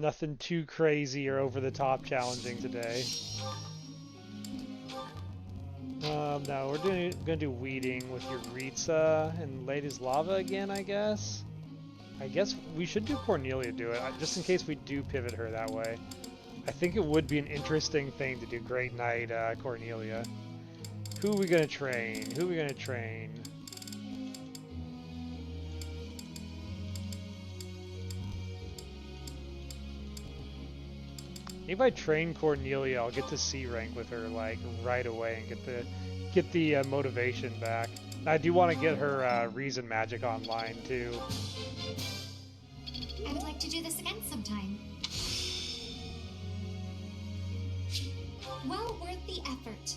Nothing too crazy or over the top challenging today. No, we're gonna do weeding with Yuritsa and Ladies Lava again, I guess. I guess we should do Cornelia do it, just in case we do pivot her that way. I think it would be an interesting thing to do Great Knight Cornelia. Who are we gonna train? Who are we gonna train? If I train Cornelia, I'll get to C rank with her like right away and get the motivation back. I do want to get her reason magic online too. I would like to do this again sometime. Well worth the effort.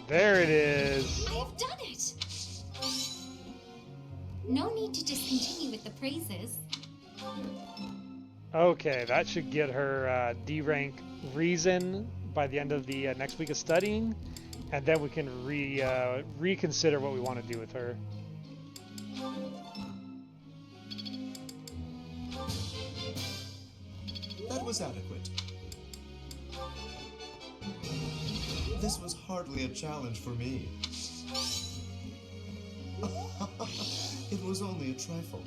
There it is. I have done it. No need to discontinue with the praises. Okay, that should get her D rank reason by the end of the next week of studying, and then we can reconsider what we want to do with her. That was adequate. This was hardly a challenge for me. It was only a trifle.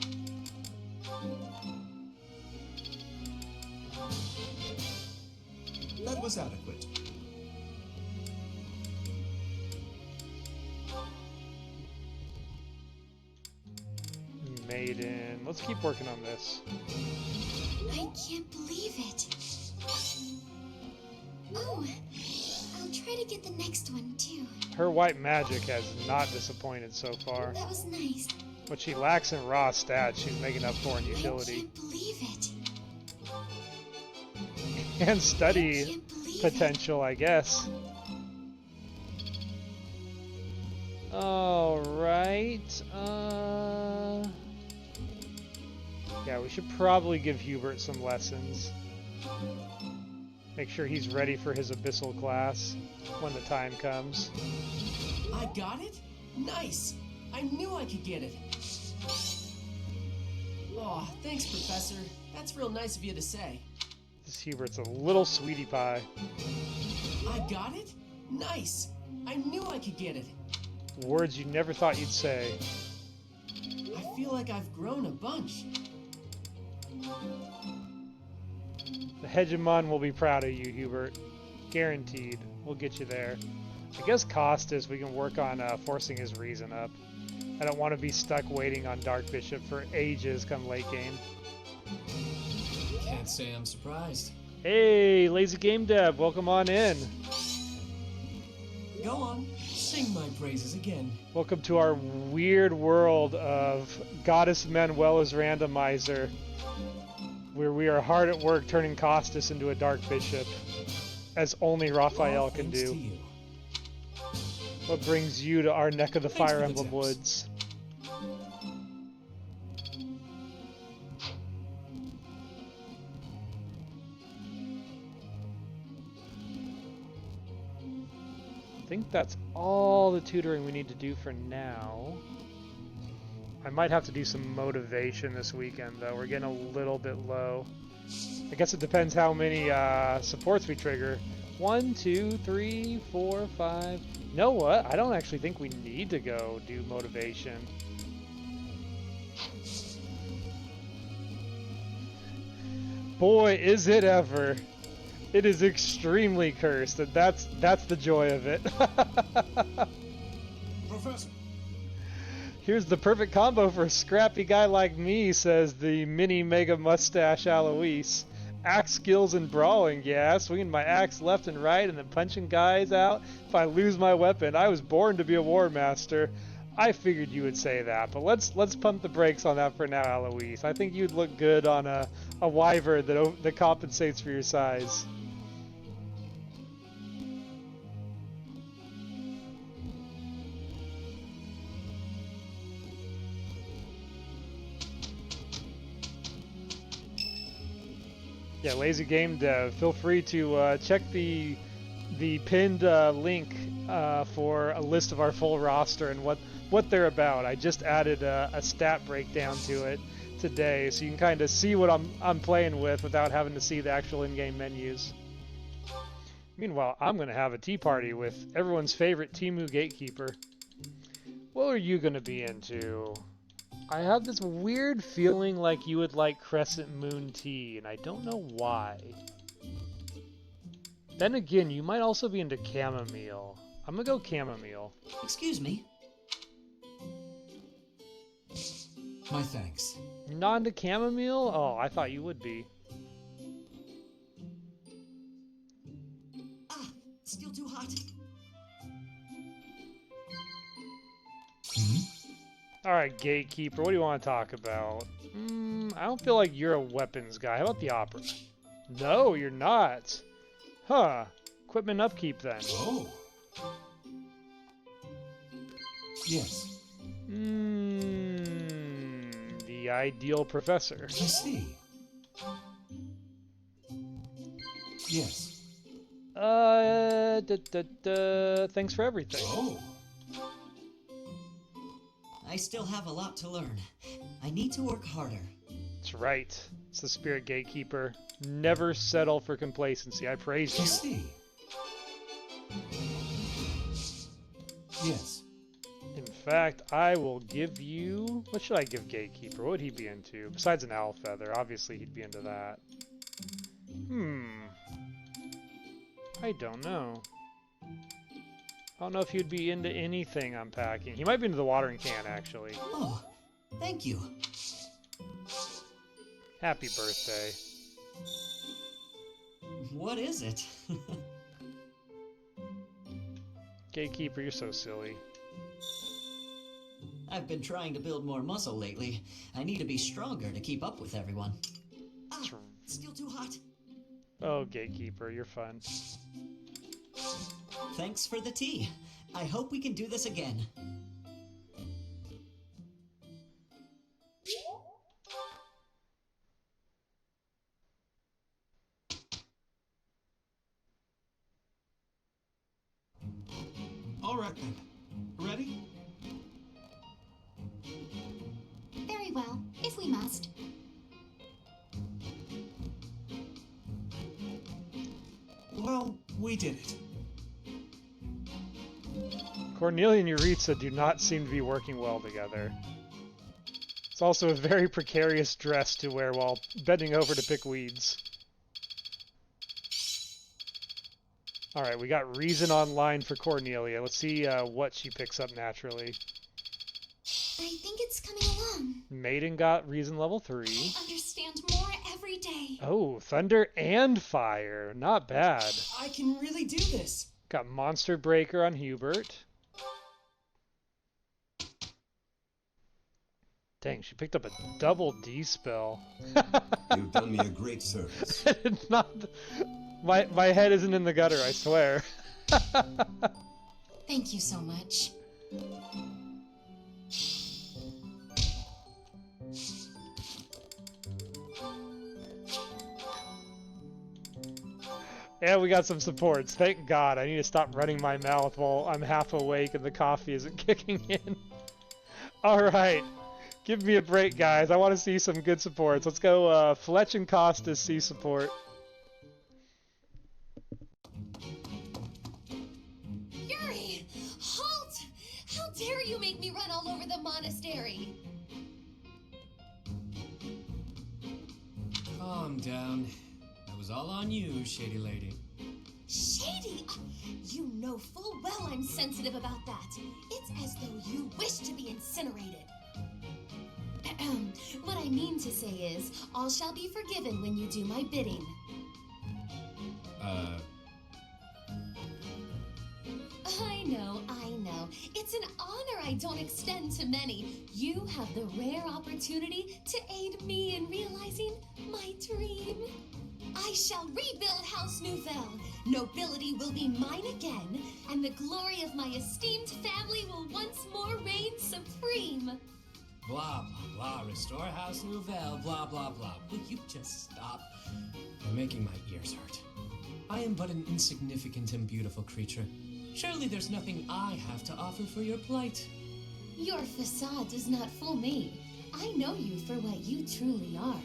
That was adequate. Maiden. Let's keep working on this. I can't believe it. Oh, I'll try to get the next one too. Her white magic has not disappointed so far. That was nice. What she lacks in raw stats, she's making up for in utility. I can't believe it. And study potential, I guess. Alright, yeah, we should probably give Hubert some lessons. Make sure he's ready for his abyssal class when the time comes. I got it? Nice! I knew I could get it. Oh, thanks, Professor. That's real nice of you to say. This Hubert's a little sweetie pie. I got it? Nice! I knew I could get it. Words you never thought you'd say. I feel like I've grown a bunch. The Hegemon will be proud of you, Hubert. Guaranteed. We'll get you there. I guess Costas, we can work on forcing his reason up. I don't want to be stuck waiting on Dark Bishop for ages come late game. Can't say I'm surprised. Hey, Lazy Game Dev, welcome on in. Go on, sing my praises again. Welcome to our weird world of Goddess Manuela's Randomizer, where we are hard at work turning Costas into a Dark Bishop, as only Raphael can do. What brings you to our neck of the Fire Emblem Woods? I think that's all the tutoring we need to do for now. I might have to do some motivation this weekend, though. We're getting a little bit low. I guess it depends how many supports we trigger. 1, 2, 3, 4, 5. You know what? I don't actually think we need to go do motivation. Boy, is it ever. It is extremely cursed, and that's the joy of it. Professor! Here's the perfect combo for a scrappy guy like me, says the mini mega mustache Alois. Axe skills and brawling, yeah, swinging my axe left and right and then punching guys out if I lose my weapon. I was born to be a war master. I figured you would say that, but let's pump the brakes on that for now, Alois. I think you'd look good on a wyvern that compensates for your size. Yeah, Lazy Game Dev, feel free to check the pinned link for a list of our full roster and what they're about. I just added a stat breakdown to it today, so you can kind of see what I'm playing with without having to see the actual in-game menus. Meanwhile, I'm going to have a tea party with everyone's favorite Temu Gatekeeper. What are you going to be into? I have this weird feeling like you would like Crescent Moon tea, and I don't know why. Then again, you might also be into chamomile. I'm going to go chamomile. Excuse me. My thanks. You're not into chamomile? Oh, I thought you would be. Ah, still too hot. Alright, Gatekeeper, what do you want to talk about? I don't feel like you're a weapons guy. How about the opera? No, you're not. Huh. Equipment upkeep, then. Oh. Yes. The ideal professor. I see. Yes. Thanks for everything. Oh. I still have a lot to learn. I need to work harder. That's right. It's the Spirit Gatekeeper. Never settle for complacency. I praise I you. see. Yes. In fact, I will give you... What should I give Gatekeeper? What would he be into? Besides an owl feather. Obviously, he'd be into that. I don't know. I don't know if he'd be into anything I'm packing. He might be into the watering can, actually. Oh, thank you. Happy birthday. What is it? Gatekeeper, you're so silly. I've been trying to build more muscle lately. I need to be stronger to keep up with everyone. Ah, still too hot. Oh, Gatekeeper, you're fun. Thanks for the tea. I hope we can do this again. All right then. Ready? Very well, if we must. Well, we did it. Cornelia and Yuritsa do not seem to be working well together. It's also a very precarious dress to wear while bending over to pick weeds. Alright, we got reason online for Cornelia. Let's see what she picks up naturally. I think it's coming along. Maiden got reason level 3. I understand more every day. Oh, thunder and fire. Not bad. I can really do this. Got Monster Breaker on Hubert. Dang, she picked up a double D spell. You've done me a great service. Not, my head isn't in the gutter, I swear. Thank you so much. And we got some supports. Thank God. I need to stop running my mouth while I'm half awake and the coffee isn't kicking in. Alright. Give me a break, guys. I want to see some good supports. Let's go Fletch and Costas C support. Yuri! Halt! How dare you make me run all over the monastery? Calm down. That was all on you, Shady Lady. Shady! You know full well I'm sensitive about that. It's as though you wish to be incinerated. What I mean to say is, all shall be forgiven when you do my bidding. I know. It's an honor I don't extend to many. You have the rare opportunity to aid me in realizing my dream. I shall rebuild House Nouvelle. Nobility will be mine again, and the glory of my esteemed family will once more reign supreme. Blah, blah, blah. Restore House Nouvelle. Blah, blah, blah. Will you just stop? You're making my ears hurt. I am but an insignificant and beautiful creature. Surely there's nothing I have to offer for your plight. Your facade does not fool me. I know you for what you truly are.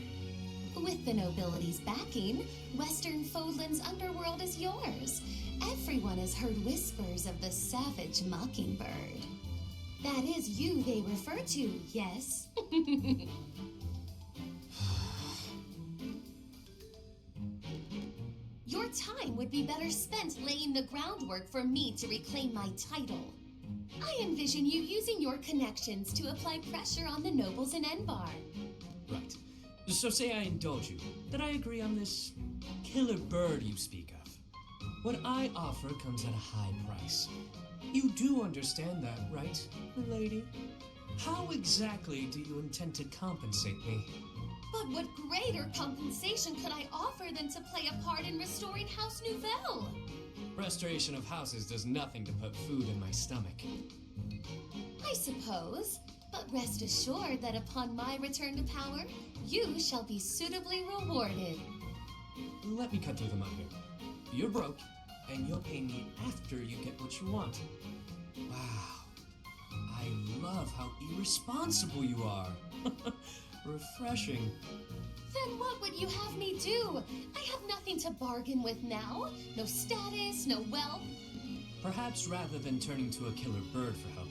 With the nobility's backing, Western Fodlan's underworld is yours. Everyone has heard whispers of the savage mockingbird. That is you they refer to, yes? Your time would be better spent laying the groundwork for me to reclaim my title. I envision you using your connections to apply pressure on the nobles in Enbar. Right. So say I indulge you, that I agree on this killer bird you speak of. What I offer comes at a high price. You do understand that, right, milady? How exactly do you intend to compensate me? But what greater compensation could I offer than to play a part in restoring House Nouvelle? Restoration of houses does nothing to put food in my stomach. I suppose, but rest assured that upon my return to power, you shall be suitably rewarded. Let me cut through the mud here. You're broke, and you'll pay me after you get what you want. Wow. I love how irresponsible you are. Refreshing. Then what would you have me do? I have nothing to bargain with now. No status, no wealth. Perhaps rather than turning to a killer bird for help,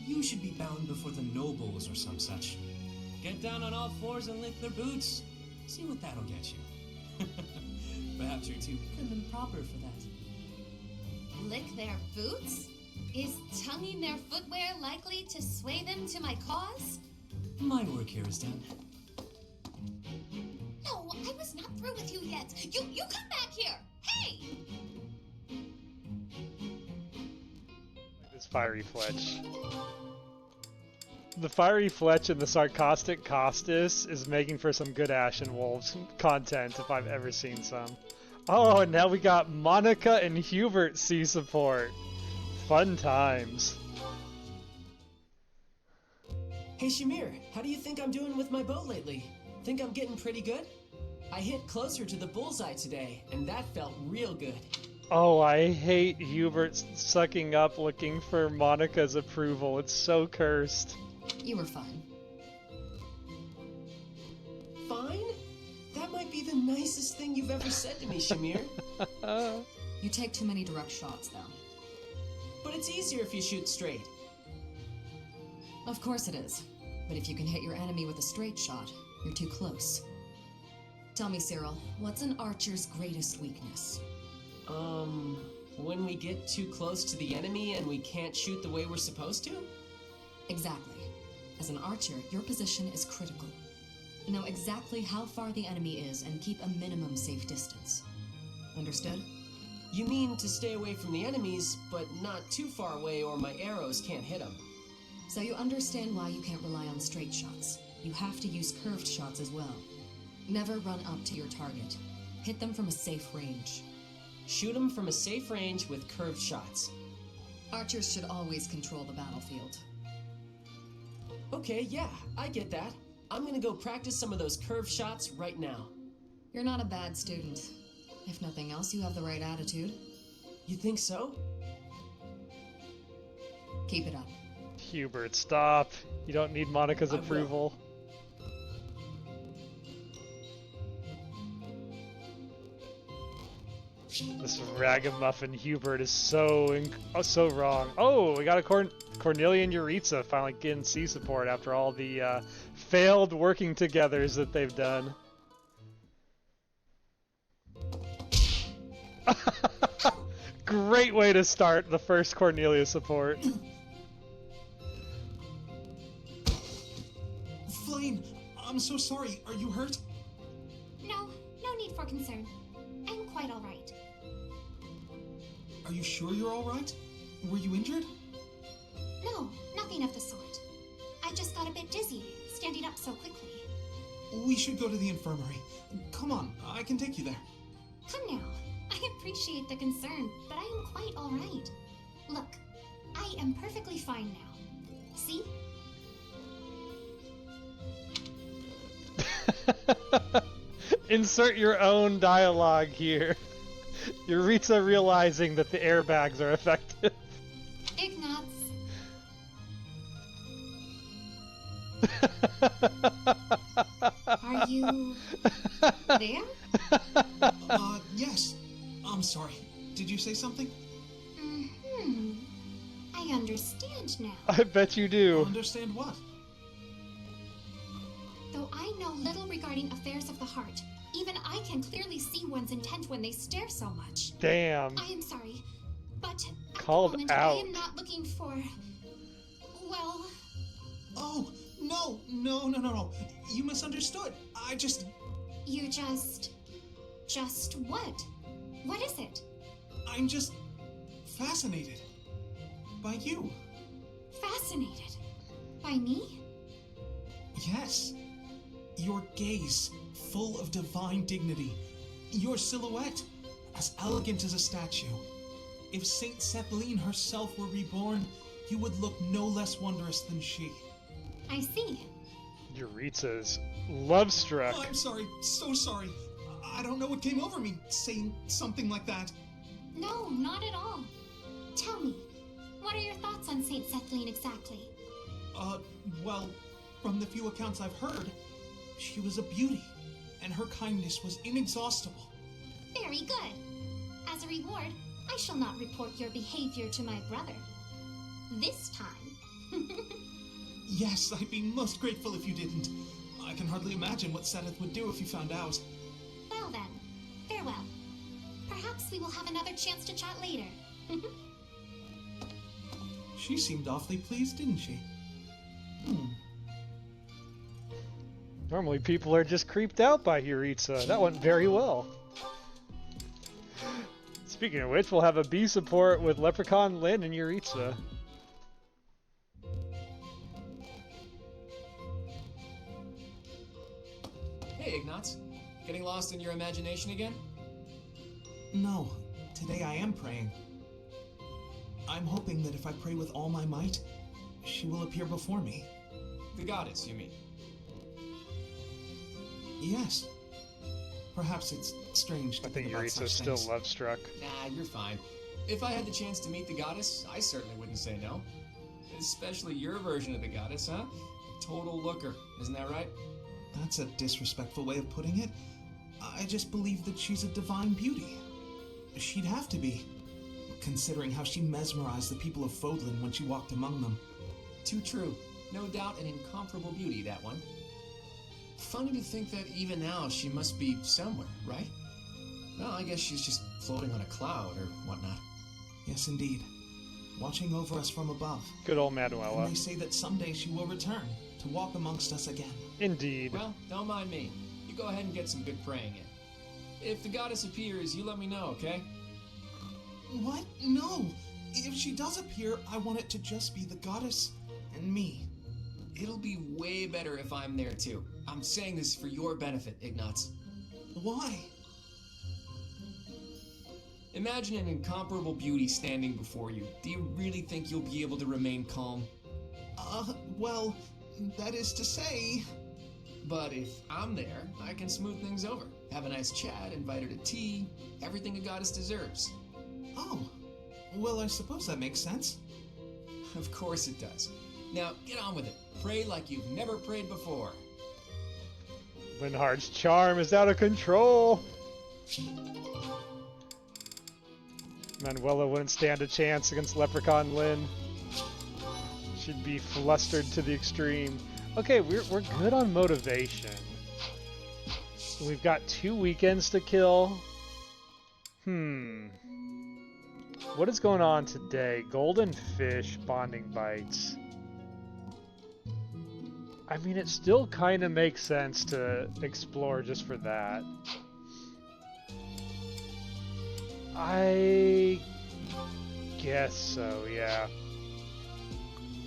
you should be bound before the nobles or some such. Get down on all fours and lick their boots. See what that'll get you. Perhaps you're too prim and proper for that. Lick their boots? Is tonguing their footwear likely to sway them to my cause? My work here is done. No, I was not through with you yet. You come back here! Hey! This fiery Fletch. The fiery Fletch and the sarcastic Costas is making for some good Ashen Wolves content if I've ever seen some. Oh, and now we got Monica and Hubert C support. Fun times. Hey Shamir, how do you think I'm doing with my bow lately? Think I'm getting pretty good? I hit closer to the bullseye today, and that felt real good. Oh, I hate Hubert sucking up looking for Monica's approval. It's so cursed. You were fine. Fine? That might be the nicest thing you've ever said to me, Shamir. You take too many direct shots, though. But it's easier if you shoot straight. Of course it is. But if you can hit your enemy with a straight shot, you're too close. Tell me, Cyril, what's an archer's greatest weakness? When we get too close to the enemy and we can't shoot the way we're supposed to? Exactly. As an archer, your position is critical. Know exactly how far the enemy is and keep a minimum safe distance. Understood? You mean to stay away from the enemies, but not too far away or my arrows can't hit them. So you understand why you can't rely on straight shots. You have to use curved shots as well. Never run up to your target. Hit them from a safe range. Shoot them from a safe range with curved shots. Archers should always control the battlefield. Okay, yeah, I get that. I'm gonna go practice some of those curved shots right now. You're not a bad student. If nothing else, you have the right attitude. You think so? Keep it up. Hubert, stop. You don't need Monica's I will. approval. This ragamuffin Hubert is so so wrong. Oh, we got a Cornelia and Yuritsa finally getting C support after all the failed working togethers that they've done. Great way to start the first Cornelia support. Flame, I'm so sorry. Are you hurt? No need for concern. I'm quite all right. Are you sure you're all right? Were you injured? No, nothing of the sort. I just got a bit dizzy, standing up so quickly. We should go to the infirmary. Come on, I can take you there. Come now. I appreciate the concern, but I am quite all right. Look, I am perfectly fine now. See? Insert your own dialogue here. Yuritsa realizing that the airbags are effective. Are you there? Yes. I'm sorry. Did you say something? Mm-hmm. I understand now. I bet you do. Understand what? Though I know little regarding affairs of the heart, even I can clearly see one's intent when they stare so much. Damn. I am sorry, but at Called the moment out. I am not looking for... Well, Oh, no. You misunderstood. you just what? What is it? I'm just fascinated by you. Fascinated. By me? Yes. Your gaze, full of divine dignity. Your silhouette, as elegant as a statue. If Saint Sethlene herself were reborn, you would look no less wondrous than she. I see. Yuritsa's love struck. Oh, I'm sorry, so sorry. I don't know what came over me saying something like that. No, not at all. Tell me, what are your thoughts on Saint Sethlene exactly? Well, from the few accounts I've heard, she was a beauty, and her kindness was inexhaustible. Very good. As a reward, I shall not report your behavior to my brother. This time. Yes, I'd be most grateful if you didn't. I can hardly imagine what Seth would do if you found out. Well then, farewell. Perhaps we will have another chance to chat later. She seemed awfully pleased, didn't she? Normally people are just creeped out by Yuritsa. That went very well. Speaking of which, we'll have a B support with Leprechaun, Lynn, and Yuritsa. Hey, Ignatz. Getting lost in your imagination again? No, today I am praying. I'm hoping that if I pray with all my might, she will appear before me. The goddess, you mean? Yes. Perhaps it's strange to I think about Yuritsa's such still things. love struck. Nah, you're fine. If I had the chance to meet the goddess, I certainly wouldn't say no. Especially your version of the goddess, huh? Total looker, isn't that right? That's a disrespectful way of putting it. I just believe that she's a divine beauty. She'd have to be, considering how she mesmerized the people of Fodlan when she walked among them. Too true. No doubt an incomparable beauty, that one. Funny to think that even now she must be somewhere, right? Well, I guess she's just floating on a cloud or whatnot. Yes, indeed. Watching over us from above. Good old And Manuela. they say that someday she will return to walk amongst us again. Indeed. Well, don't mind me. You go ahead and get some good praying in. If the goddess appears, you let me know, okay? What? No! If she does appear, I want it to just be the goddess and me. It'll be way better if I'm there too. I'm saying this for your benefit, Ignatz. Why? Imagine an incomparable beauty standing before you. Do you really think you'll be able to remain calm? Well, that is to say... But if I'm there, I can smooth things over. Have a nice chat, invite her to tea, everything a goddess deserves. Oh, well, I suppose that makes sense. Of course it does. Now, get on with it. Pray like you've never prayed before. Linhardt's charm is out of control. Manuela wouldn't stand a chance against Leprechaun Lynn. She'd be flustered to the extreme. Okay, we're good on motivation. We've got 2 weekends to kill. What is going on today? Golden fish, bonding bites. I mean, it still kind of makes sense to explore just for that. I guess so, yeah.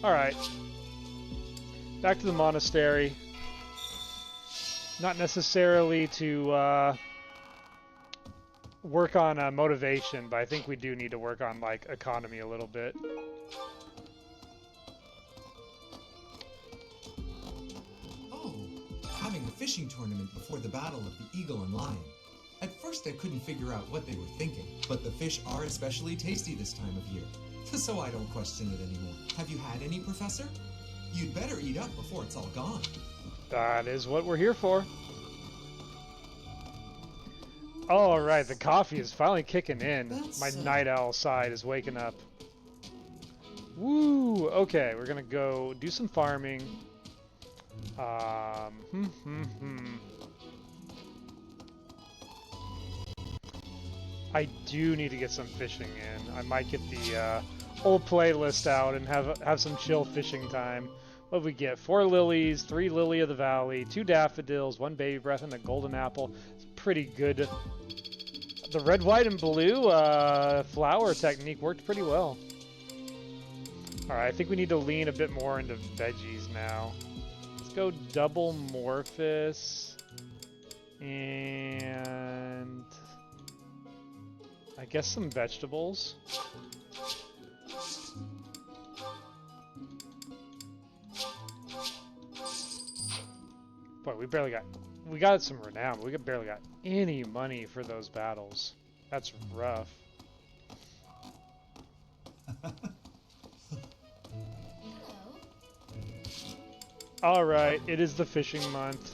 Alright. Back to the monastery. Not necessarily to work on motivation, but I think we do need to work on, like, economy a little bit. Oh, having a fishing tournament before the Battle of the Eagle and Lion. At first I couldn't figure out what they were thinking, but the fish are especially tasty this time of year, so I don't question it anymore. Have you had any, Professor? You'd better eat up before it's all gone. That is what we're here for. All right, the coffee is finally kicking in. My night owl side is waking up. Woo! Okay, we're gonna go do some farming. I do need to get some fishing in. I might get the old playlist out and have some chill fishing time. What we get? 4 lilies, 3 lily of the valley, 2 daffodils, 1 baby breath, and a golden apple. It's pretty good. The red, white, and blue flower technique worked pretty well. Alright, I think we need to lean a bit more into veggies now. Let's go double morphus. And I guess some vegetables. Boy, we got some renown, but we barely got any money for those battles. That's rough. Alright, it is the fishing month.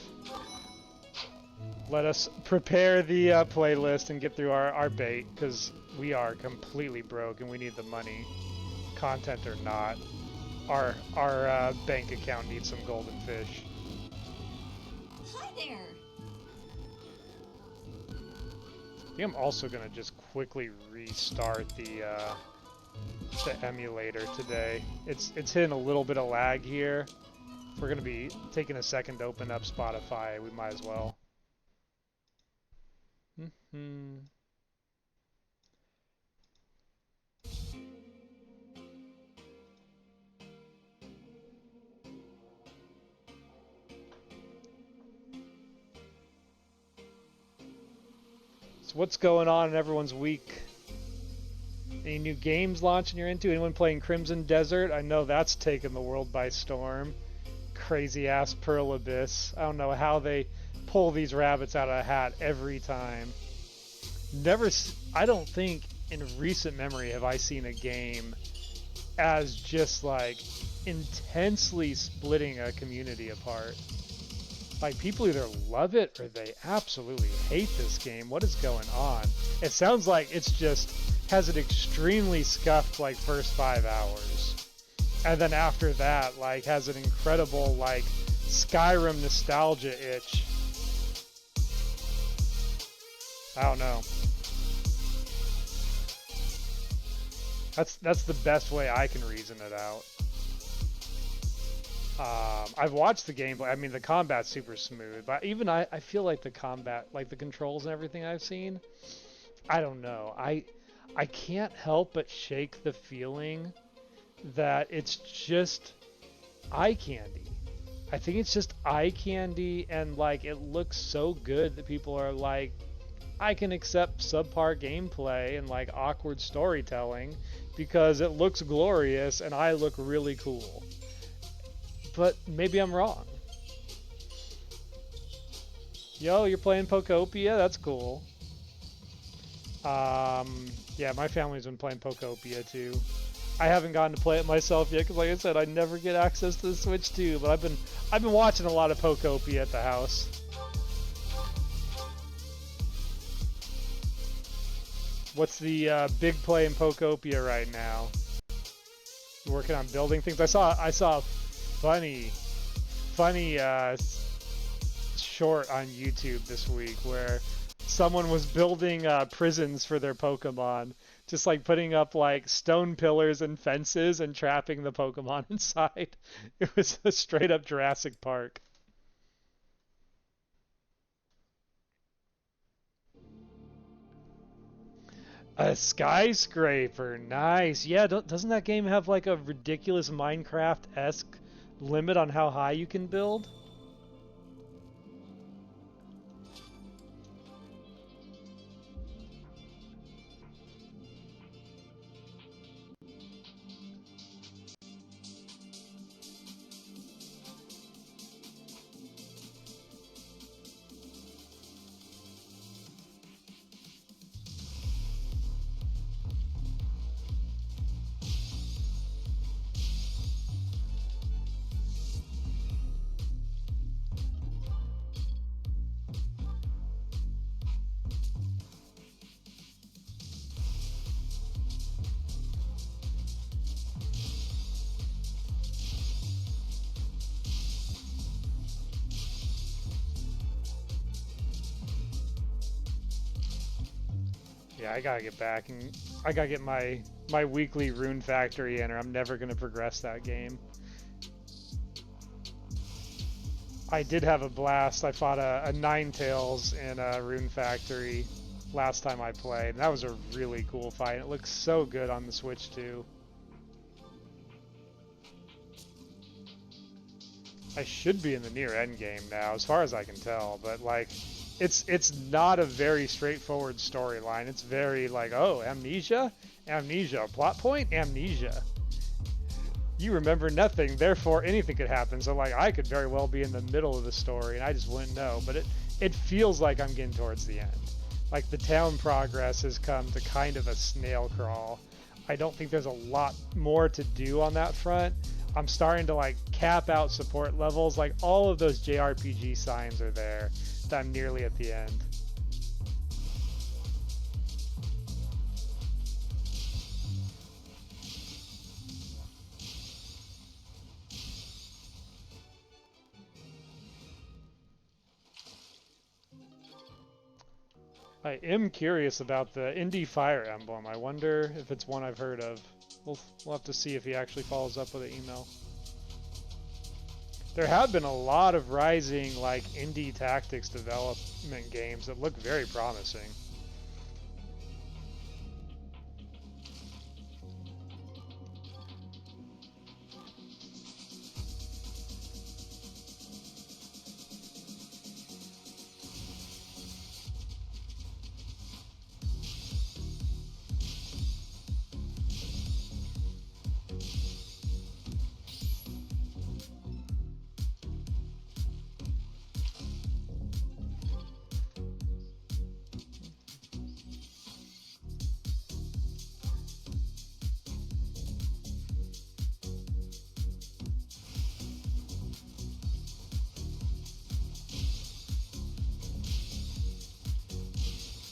Let us prepare the playlist and get through our bait, because we are completely broke and we need the money. Content or not. Our bank account needs some golden fish. Hi there. I think I'm also gonna just quickly restart the emulator today. It's hitting a little bit of lag here. If we're gonna be taking a second to open up Spotify, we might as well. So what's going on in everyone's week? Any new games launching you're into? Anyone playing Crimson Desert? I know that's taken the world by storm. Crazy ass Pearl Abyss. I don't know how they pull these rabbits out of a hat every time. I don't think in recent memory have I seen a game as just like intensely splitting a community apart. Like, people either love it or they absolutely hate this game. What is going on? It sounds like it's just has an extremely scuffed like first 5 hours, and then after that like has an incredible like Skyrim nostalgia itch. I don't know. That's the best way I can reason it out. I've watched the gameplay. I mean, the combat's super smooth, but even I feel like the combat, like the controls and everything I've seen, I don't know. I can't help but shake the feeling that it's just eye candy. I think it's just eye candy, and like it looks so good that people are like, I can accept subpar gameplay and like awkward storytelling because it looks glorious and I look really cool. But maybe I'm wrong. Yo, you're playing Pokopia? That's cool. Yeah, my family's been playing Pokopia too. I haven't gotten to play it myself yet because, like I said, I never get access to the Switch too. But I've been watching a lot of Pokopia at the house. What's the big play in Pokopia right now? You working on building things? I saw a funny short on YouTube this week where someone was building prisons for their Pokemon, just like putting up like stone pillars and fences and trapping the Pokemon inside. It was a straight up Jurassic Park. A skyscraper, nice. Yeah, doesn't that game have like a ridiculous Minecraft-esque limit on how high you can build? Yeah, I gotta get back and I gotta get my weekly rune factory in, or I'm never gonna progress that game. I did have a blast. I fought a Ninetales in a rune factory last time I played, and that was a really cool fight. It looks so good on the Switch too. I should be in the near end game now, as far as I can tell, but like, it's not a very straightforward storyline. It's very like, oh, amnesia, amnesia, plot point, amnesia. You remember nothing, therefore anything could happen. So like, I could very well be in the middle of the story and I just wouldn't know. But it feels like I'm getting towards the end. Like the town progress has come to kind of a snail crawl. I don't think there's a lot more to do on that front. I'm starting to like cap out support levels. Like all of those JRPG signs are there. That I'm nearly at the end. I am curious about the Indie Fire Emblem. I wonder if it's one I've heard of. We'll have to see if he actually follows up with an email. There have been a lot of rising like indie tactics development games that look very promising.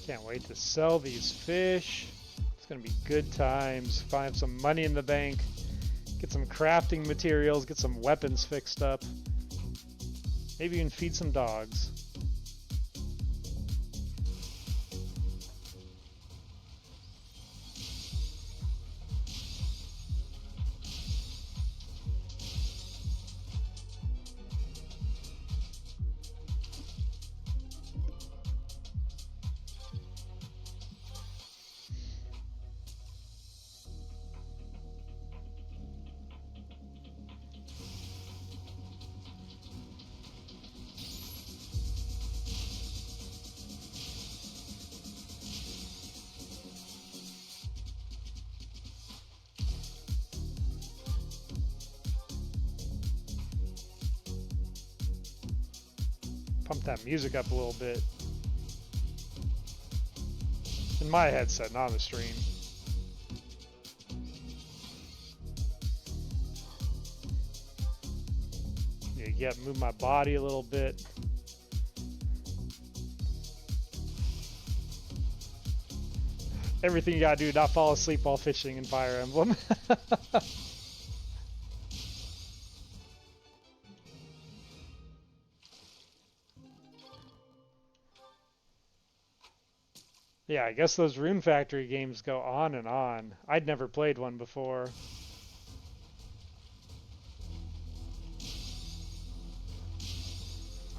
Can't wait to sell these fish. It's gonna be good times. Find some money in the bank, get some crafting materials, get some weapons fixed up. Maybe even feed some dogs. Pump that music up a little bit. In my headset, not on the stream. Yeah, move my body a little bit. Everything you gotta do, not fall asleep while fishing in Fire Emblem. Yeah, I guess those Rune Factory games go on and on. I'd never played one before.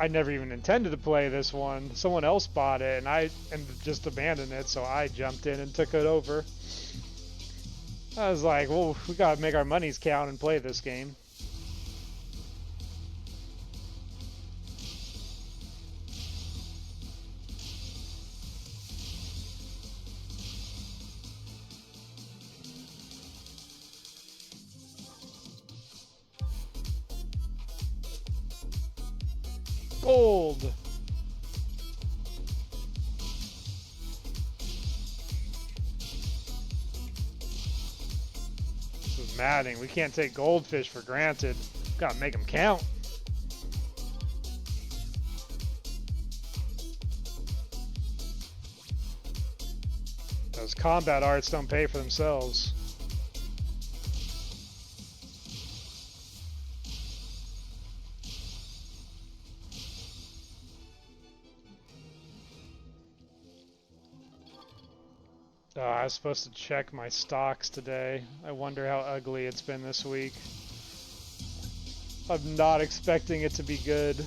I never even intended to play this one. Someone else bought it and I just abandoned it, so I jumped in and took it over. I was like, well, we gotta make our monies count and play this game. Gold! This is maddening. We can't take goldfish for granted. Gotta make them count. Those combat arts don't pay for themselves. I was supposed to check my stocks today. I wonder how ugly it's been this week. I'm not expecting it to be good.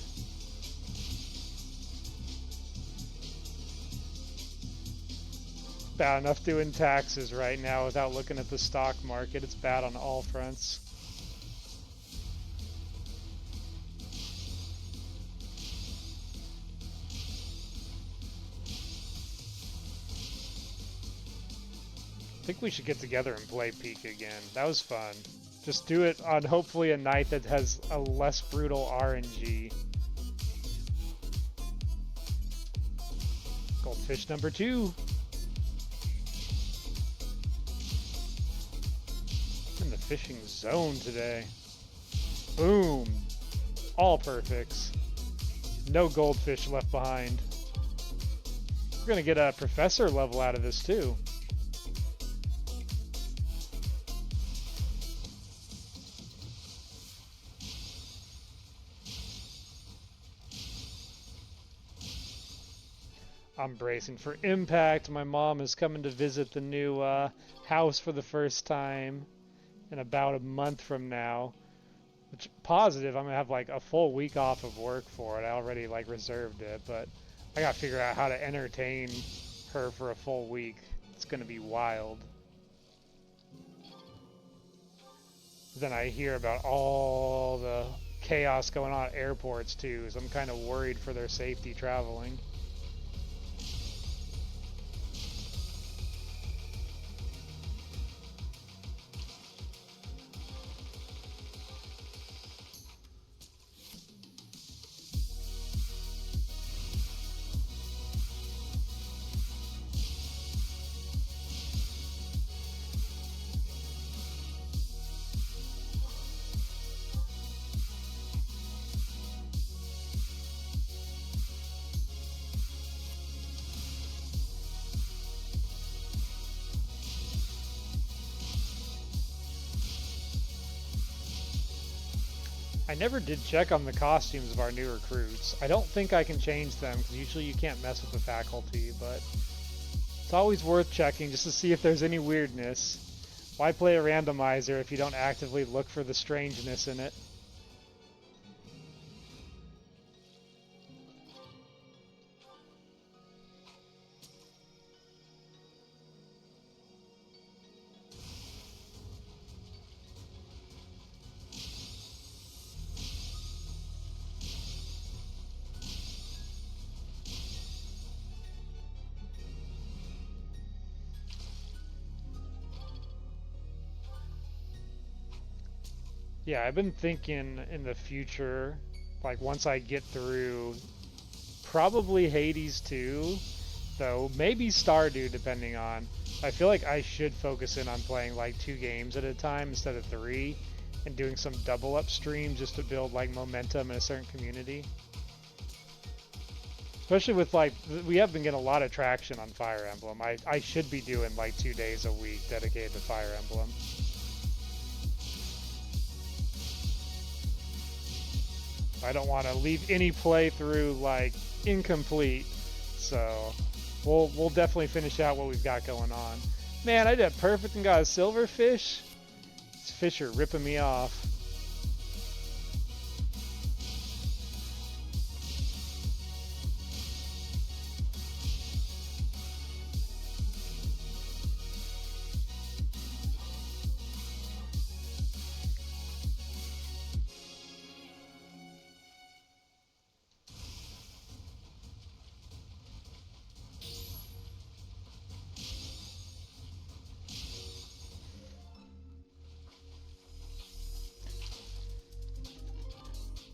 Bad enough doing taxes right now without looking at the stock market. It's bad on all fronts. I think we should get together and play Peak again. That was fun. Just do it on hopefully a night that has a less brutal RNG. Goldfish number 2. In the fishing zone today. Boom. All perfects. No goldfish left behind. We're gonna get a professor level out of this too. I'm bracing for impact. My mom is coming to visit the new house for the first time in about a month from now. Which, positive, I'm going to have like a full week off of work for it. I already like reserved it, but I got to figure out how to entertain her for a full week. It's going to be wild. Then I hear about all the chaos going on at airports too, so I'm kind of worried for their safety traveling. I never did check on the costumes of our new recruits. I don't think I can change them, because usually you can't mess with the faculty, but it's always worth checking just to see if there's any weirdness. Why play a randomizer if you don't actively look for the strangeness in it? Yeah, I've been thinking in the future, like once I get through probably Hades 2, though maybe Stardew depending on. I feel like I should focus in on playing like 2 games at a time instead of 3 and doing some double up streams just to build like momentum in a certain community. Especially with like, we have been getting a lot of traction on Fire Emblem. I should be doing like 2 days a week dedicated to Fire Emblem. I don't want to leave any playthrough like incomplete, so we'll definitely finish out what we've got going on. Man, I did perfect and got a silverfish. These fish are ripping me off.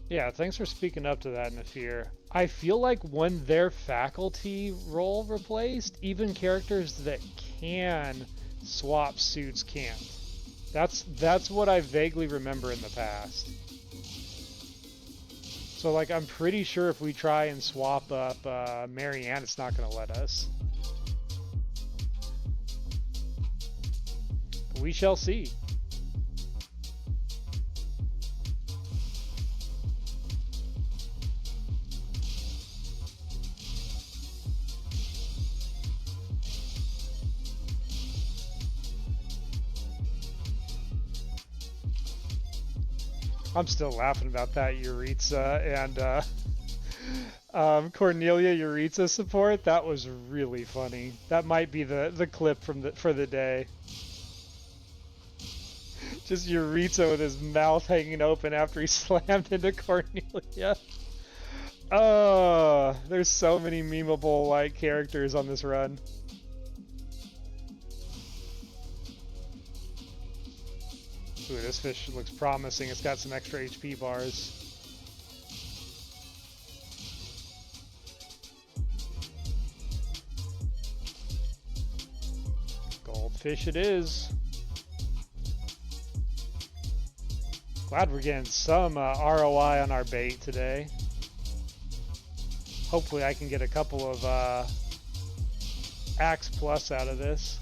Yeah, thanks for speaking up to that, Nafir. I feel like when their faculty role replaced, even characters that can swap suits can't. That's what I vaguely remember in the past. So like I'm pretty sure if we try and swap up Marianne, it's not going to let us. But we shall see. I'm still laughing about that Yuritsa and Cornelia Yuritsa support. That was really funny. That might be the clip for the day. Just Yuritsa with his mouth hanging open after he slammed into Cornelia. Oh, there's so many memeable like characters on this run. Ooh, this fish looks promising. It's got some extra HP bars. Goldfish it is. Glad we're getting some ROI on our bait today. Hopefully I can get a couple of Axe Plus out of this.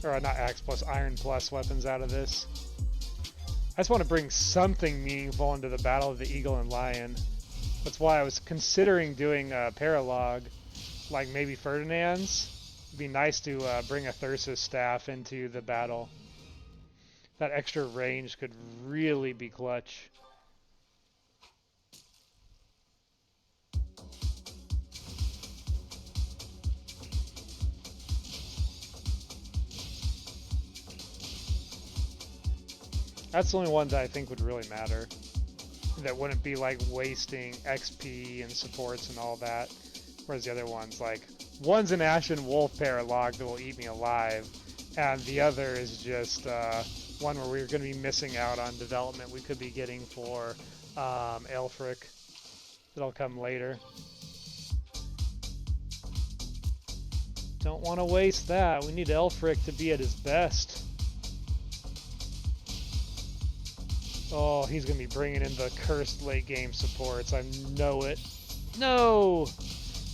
Or not Axe Plus, Iron Plus weapons out of this. I just want to bring something meaningful into the Battle of the Eagle and Lion. That's why I was considering doing a Paralog, like maybe Ferdinand's. It'd be nice to bring a Thyrsus staff into the battle. That extra range could really be clutch. That's the only one that I think would really matter. That wouldn't be like wasting XP and supports and all that. Whereas the other ones, like, one's an Ashen Wolf Paralog that will eat me alive, and the other is just one where we're going to be missing out on development we could be getting for Aelfric. That'll come later. Don't want to waste that. We need Aelfric to be at his best. Oh, he's going to be bringing in the cursed late game supports. I know it. No!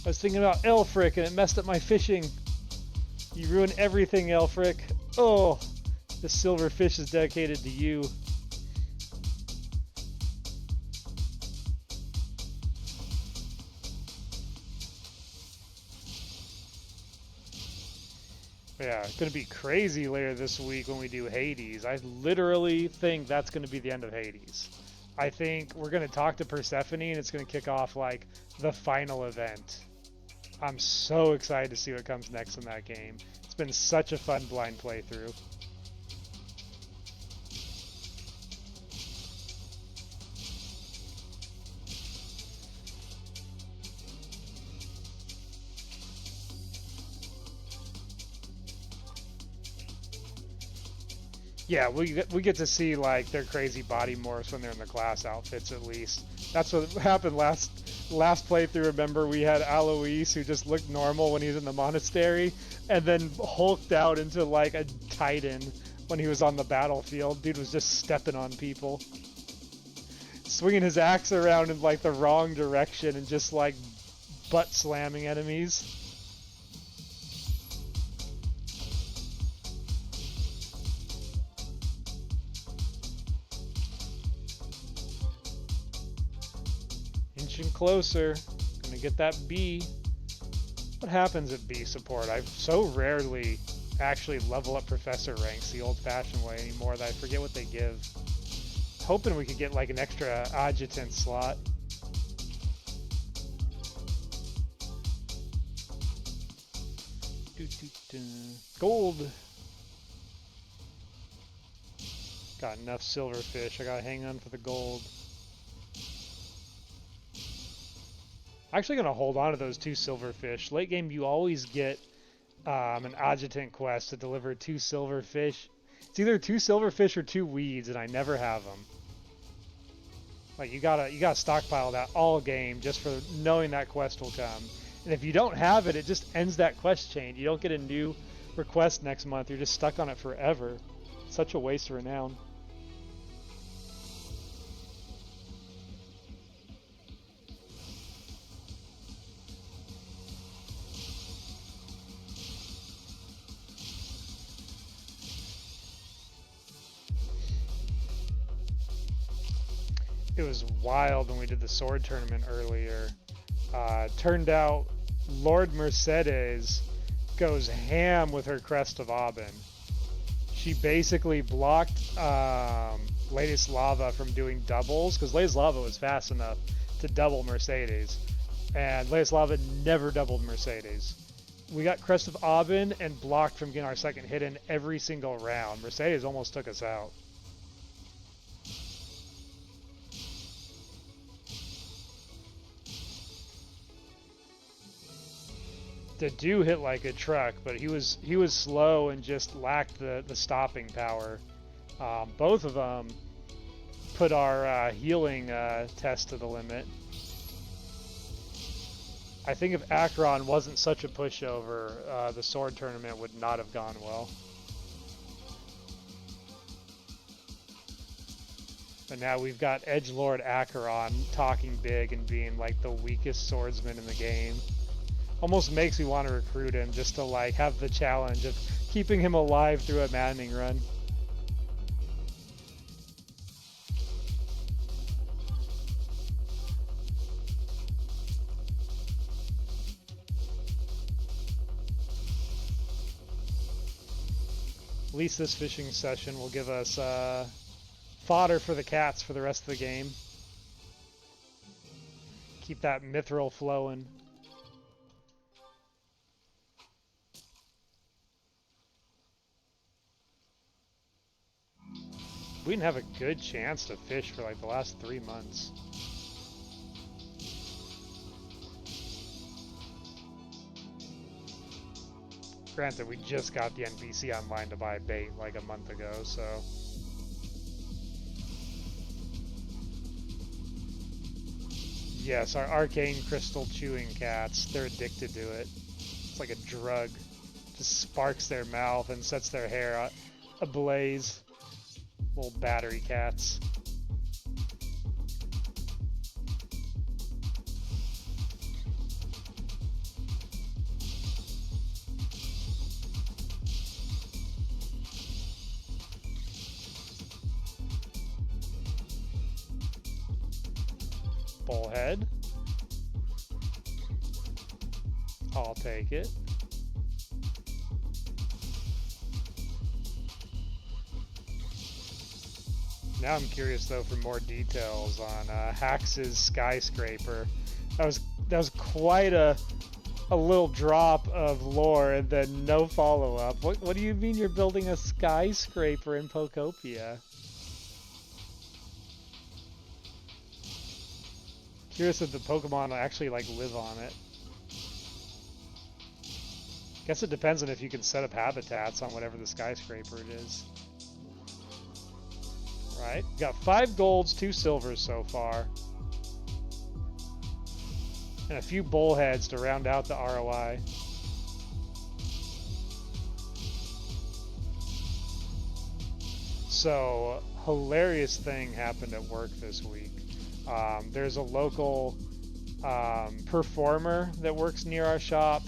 I was thinking about Aelfric and it messed up my fishing. You ruined everything, Aelfric. Oh, the silver fish is dedicated to you. Yeah, it's going to be crazy later this week when we do Hades. I literally think that's going to be the end of Hades. I think we're going to talk to Persephone and it's going to kick off like the final event. I'm so excited to see what comes next in that game. It's been such a fun blind playthrough. Yeah, we get to see like their crazy body morphs when they're in the class outfits at least. That's what happened last playthrough. Remember, we had Alois who just looked normal when he was in the monastery, and then hulked out into like a titan when he was on the battlefield. Dude was just stepping on people, swinging his axe around in like the wrong direction and just like butt slamming enemies. Inching closer. Gonna get that B. What happens at B support? I so rarely actually level up professor ranks the old-fashioned way anymore that I forget what they give. Hoping we could get like an extra adjutant slot. Gold. Got enough silverfish. I gotta hang on for the gold. Actually gonna hold on to those 2 silverfish. Late game you always get an adjutant quest to deliver 2 silverfish. It's either 2 silverfish or 2 weeds, and I never have them. Like you gotta stockpile that all game just for knowing that quest will come. And if you don't have it, it just ends that quest chain. You don't get a new request next month. You're just stuck on it forever. Such a waste of renown. It was wild when we did the sword tournament earlier. Turned out Lord Mercedes goes ham with her Crest of Aubin. She basically blocked Ladislava from doing doubles, because Ladislava was fast enough to double Mercedes, and Ladislava never doubled Mercedes. We got Crest of Aubin and blocked from getting our second hit in every single round. Mercedes almost took us out. The Dew hit like a truck, but he was slow and just lacked the stopping power. Both of them put our healing test to the limit. I think if Acheron wasn't such a pushover, the sword tournament would not have gone well. But now we've got Edgelord Acheron talking big and being like the weakest swordsman in the game. Almost makes me want to recruit him just to like have the challenge of keeping him alive through a maddening run. At least this fishing session will give us fodder for the cats for the rest of the game. Keep that mithril flowing. We didn't have a good chance to fish for like the last 3 months. Granted, we just got the NPC online to buy bait like a month ago, so... Yes, our arcane crystal chewing cats, they're addicted to it. It's like a drug. Just sparks their mouth and sets their hair ablaze. Little battery cats. Bullhead. I'll take it. Now I'm curious though for more details on Hax's skyscraper. That was quite a little drop of lore and then no follow-up. What do you mean you're building a skyscraper in Pokopia? Curious if the Pokemon actually like live on it. Guess it depends on if you can set up habitats on whatever the skyscraper it is. Right, got 5 golds, 2 silvers so far. And a few bullheads to round out the ROI. So, hilarious thing happened at work this week. There's a local performer that works near our shop.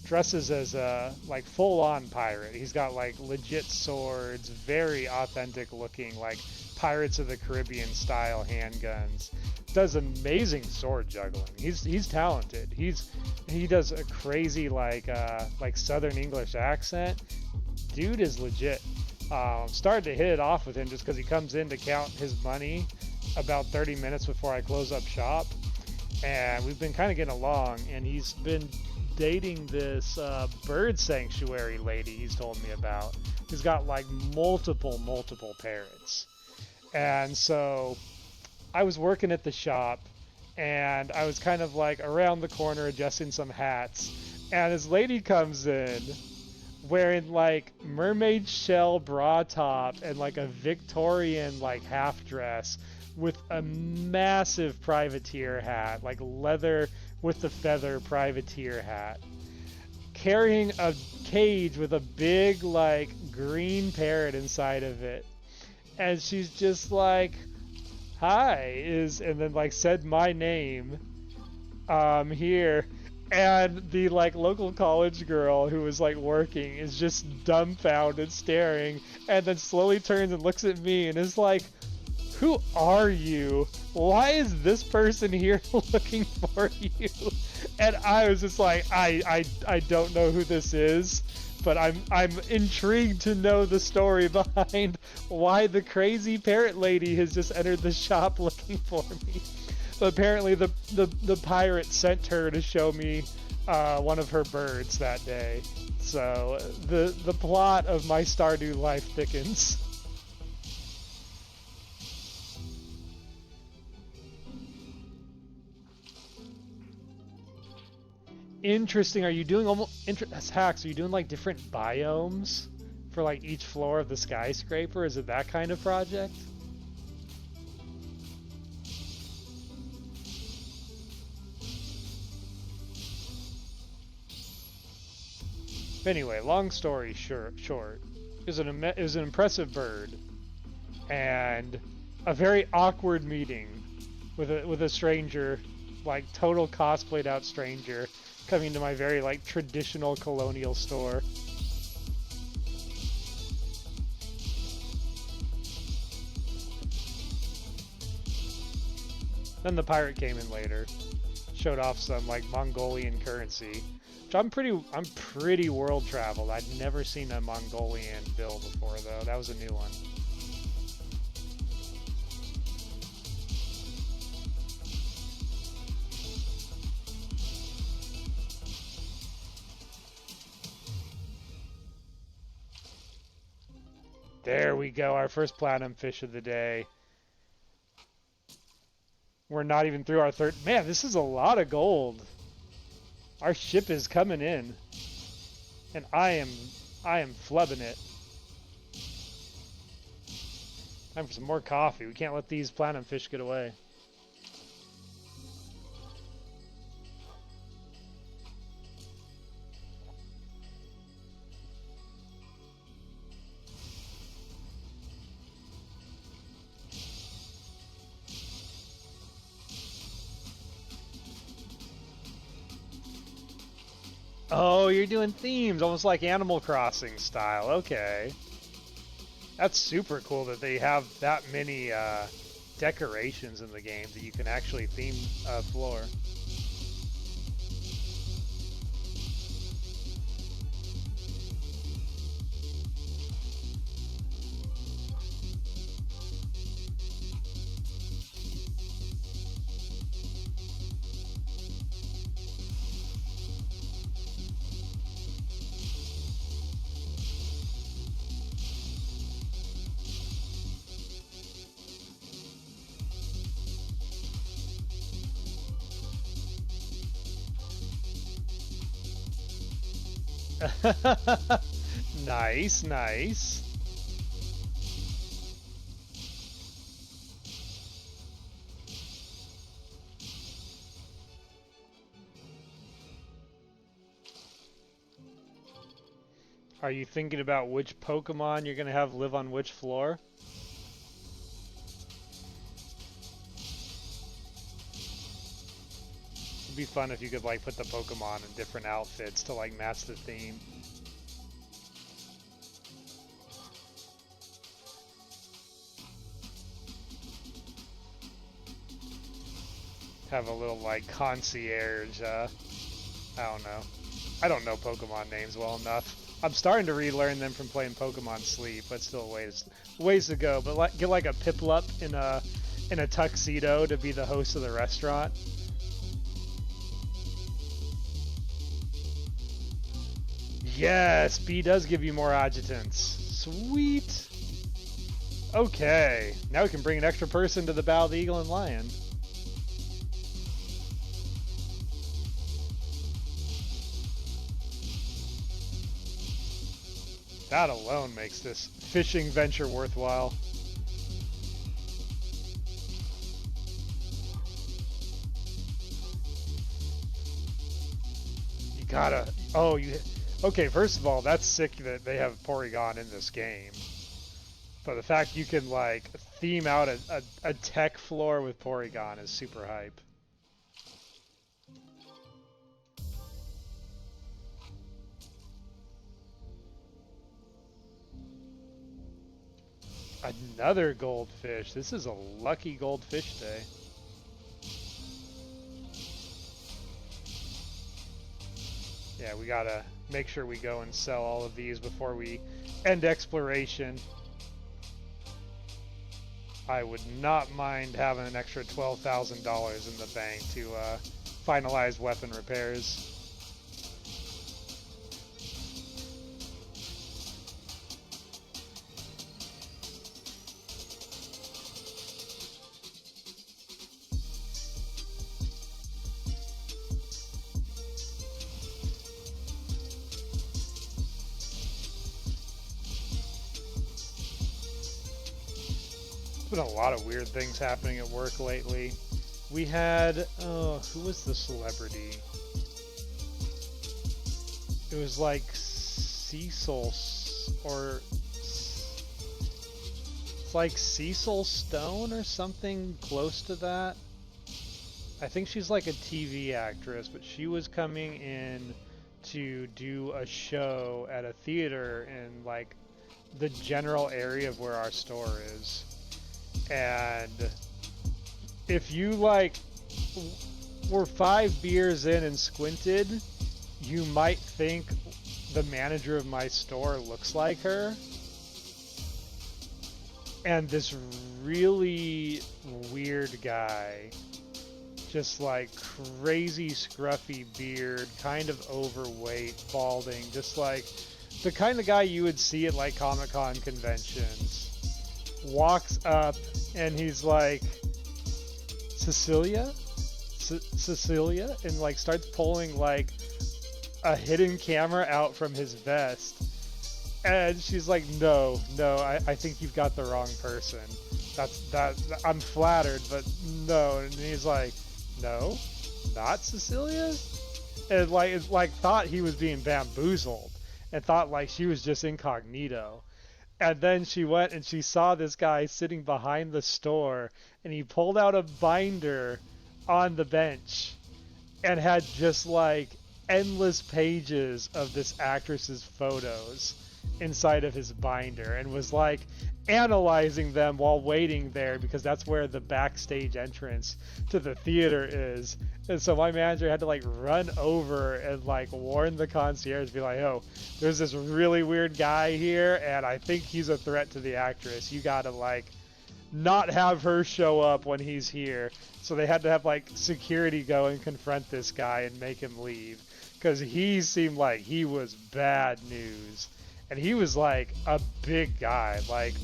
Dresses as a like full-on pirate. He's got like legit swords, very authentic looking, like Pirates of the Caribbean style handguns. Does amazing sword juggling. He's talented. He does a crazy like Southern English accent. Dude is legit. Started to hit it off with him just because he comes in to count his money about 30 minutes before I close up shop, and we've been kind of getting along. And he's been dating this bird sanctuary lady he's told me about, who's got like multiple parrots. And so I was working at the shop and I was kind of like around the corner adjusting some hats, and this lady comes in wearing like mermaid shell bra top and like a Victorian like half dress with a massive privateer hat, like leather with the feather privateer hat, carrying a cage with a big like green parrot inside of it. And she's just like, hi, and then like said my name here. And the like local college girl who was like working is just dumbfounded staring, and then slowly turns and looks at me and is like, who are you? Why is this person here looking for you? And I was just like, I don't know who this is. but I'm intrigued to know the story behind why the crazy parrot lady has just entered the shop looking for me. But apparently the pirate sent her to show me one of her birds that day. So the plot of my Stardew life thickens. Interesting. Are you doing as hacks? Are you doing like different biomes for like each floor of the skyscraper? Is it that kind of project? Anyway, long story short, it was an impressive bird, and a very awkward meeting with a stranger, like total cosplayed out stranger, coming to my very like traditional colonial store. Then the pirate came in later, showed off some like Mongolian currency. Which I'm pretty world traveled. I'd never seen a Mongolian bill before though. That was a new one. There we go, our first platinum fish of the day. We're not even through our third. Man, this is a lot of gold. Our ship is coming in, and I am flubbing it. Time for some more coffee. We can't let these platinum fish get away. Oh, you're doing themes, almost like Animal Crossing style. Okay. That's super cool that they have that many decorations in the game that you can actually theme a floor. Nice, nice. Are you thinking about which Pokemon you're gonna have live on which floor? It'd be fun if you could like put the Pokemon in different outfits to like match the theme. Have a little like concierge, I don't know. I don't know Pokemon names well enough. I'm starting to relearn them from playing Pokemon Sleep, but still ways to go. But like, get like a Piplup in a tuxedo to be the host of the restaurant. Yes, B does give you more adjutants. Sweet. Okay, now we can bring an extra person to the Battle of the Eagle and Lion. That alone makes this fishing venture worthwhile. You gotta... Oh, you... Okay, first of all, that's sick that they have Porygon in this game. But the fact you can, like, theme out a tech floor with Porygon is super hype. Another goldfish. This is a lucky goldfish day. Yeah, we gotta make sure we go and sell all of these before we end exploration. I would not mind having an extra $12,000 in the bank to finalize weapon repairs. Been a lot of weird things happening at work lately. We had, who was the celebrity? It was like Cecil, or it's like Cecil Stone or something close to that. I think she's like a TV actress, but she was coming in to do a show at a theater in like the general area of where our store is. And if you like were 5 beers in and squinted, you might think the manager of my store looks like her. And this really weird guy, just like crazy scruffy beard, kind of overweight, balding, just like the kind of guy you would see at like Comic-Con conventions, walks up and he's like, Cecilia? Cecilia? And like starts pulling like a hidden camera out from his vest. And she's like, no, I think you've got the wrong person. I'm flattered, but no. And he's like, no, not Cecilia? And like thought he was being bamboozled and thought like she was just incognito. And then she went and she saw this guy sitting behind the store, and he pulled out a binder on the bench and had just like endless pages of this actress's photos inside of his binder, and was like analyzing them while waiting there, because that's where the backstage entrance to the theater is. And so my manager had to like run over and like warn the concierge, be like, oh, there's this really weird guy here and I think he's a threat to the actress. You gotta like not have her show up when he's here. So they had to have like security go and confront this guy and make him leave, because he seemed like he was bad news. And he was like a big guy, like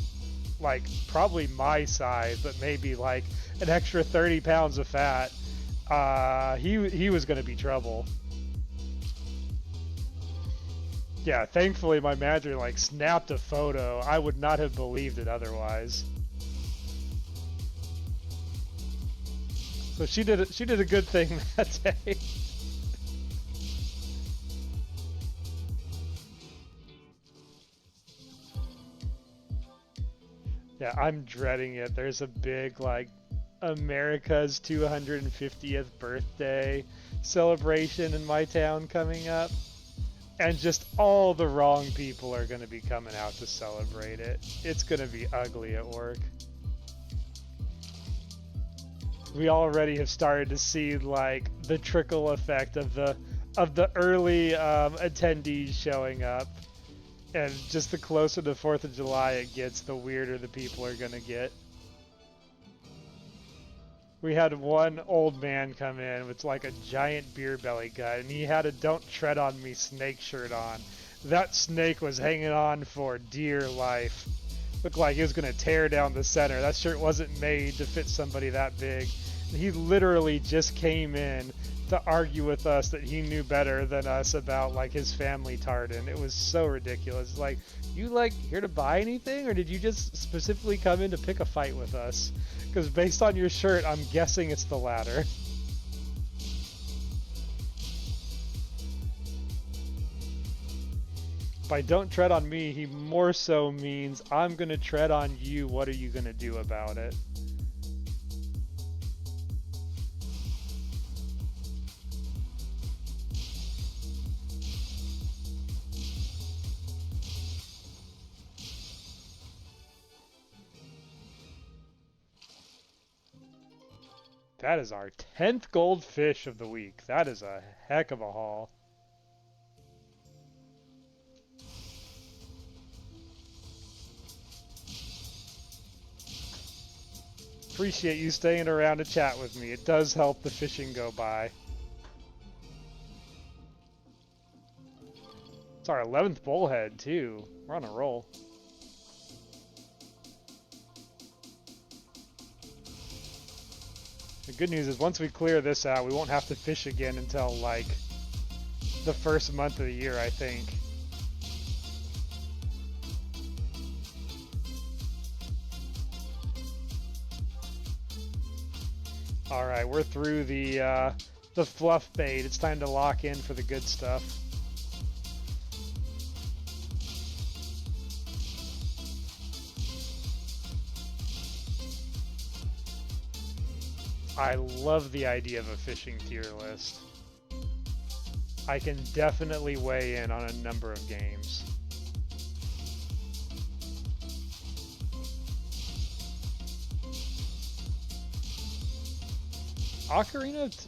probably my size, but maybe like an extra 30 pounds of fat. He was gonna be trouble. Yeah, thankfully my manager like snapped a photo. I would not have believed it otherwise. So she did a good thing that day. Yeah, I'm dreading it. There's a big, like, America's 250th birthday celebration in my town coming up. And just all the wrong people are going to be coming out to celebrate it. It's going to be ugly at work. We already have started to see, like, the trickle effect of the early attendees showing up. And just the closer to 4th of July it gets, the weirder the people are going to get. We had one old man come in with like a giant beer belly gut, and he had a "Don't Tread on Me" snake shirt on. That snake was hanging on for dear life. Looked like he was going to tear down the center. That shirt wasn't made to fit somebody that big. And he literally just came in to argue with us that he knew better than us about like his family tartan. It was so ridiculous. Like, you like here to buy anything, or did you just specifically come in to pick a fight with us? Because based on your shirt, I'm guessing it's the latter. By "don't tread on me," he more so means I'm gonna tread on you. What are you gonna do about it? That is our 10th gold fish of the week. That is a heck of a haul. Appreciate you staying around to chat with me. It does help the fishing go by. It's our 11th bullhead, too. We're on a roll. The good news is once we clear this out, we won't have to fish again until, like, the first month of the year, I think. Alright, we're through the fluff bait. It's time to lock in for the good stuff. I love the idea of a fishing tier list. I can definitely weigh in on a number of games.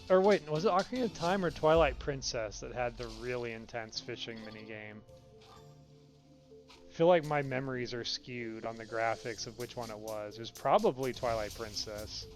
Or wait, was it Ocarina of Time or Twilight Princess that had the really intense fishing minigame? I feel like my memories are skewed on the graphics of which one it was. It was probably Twilight Princess.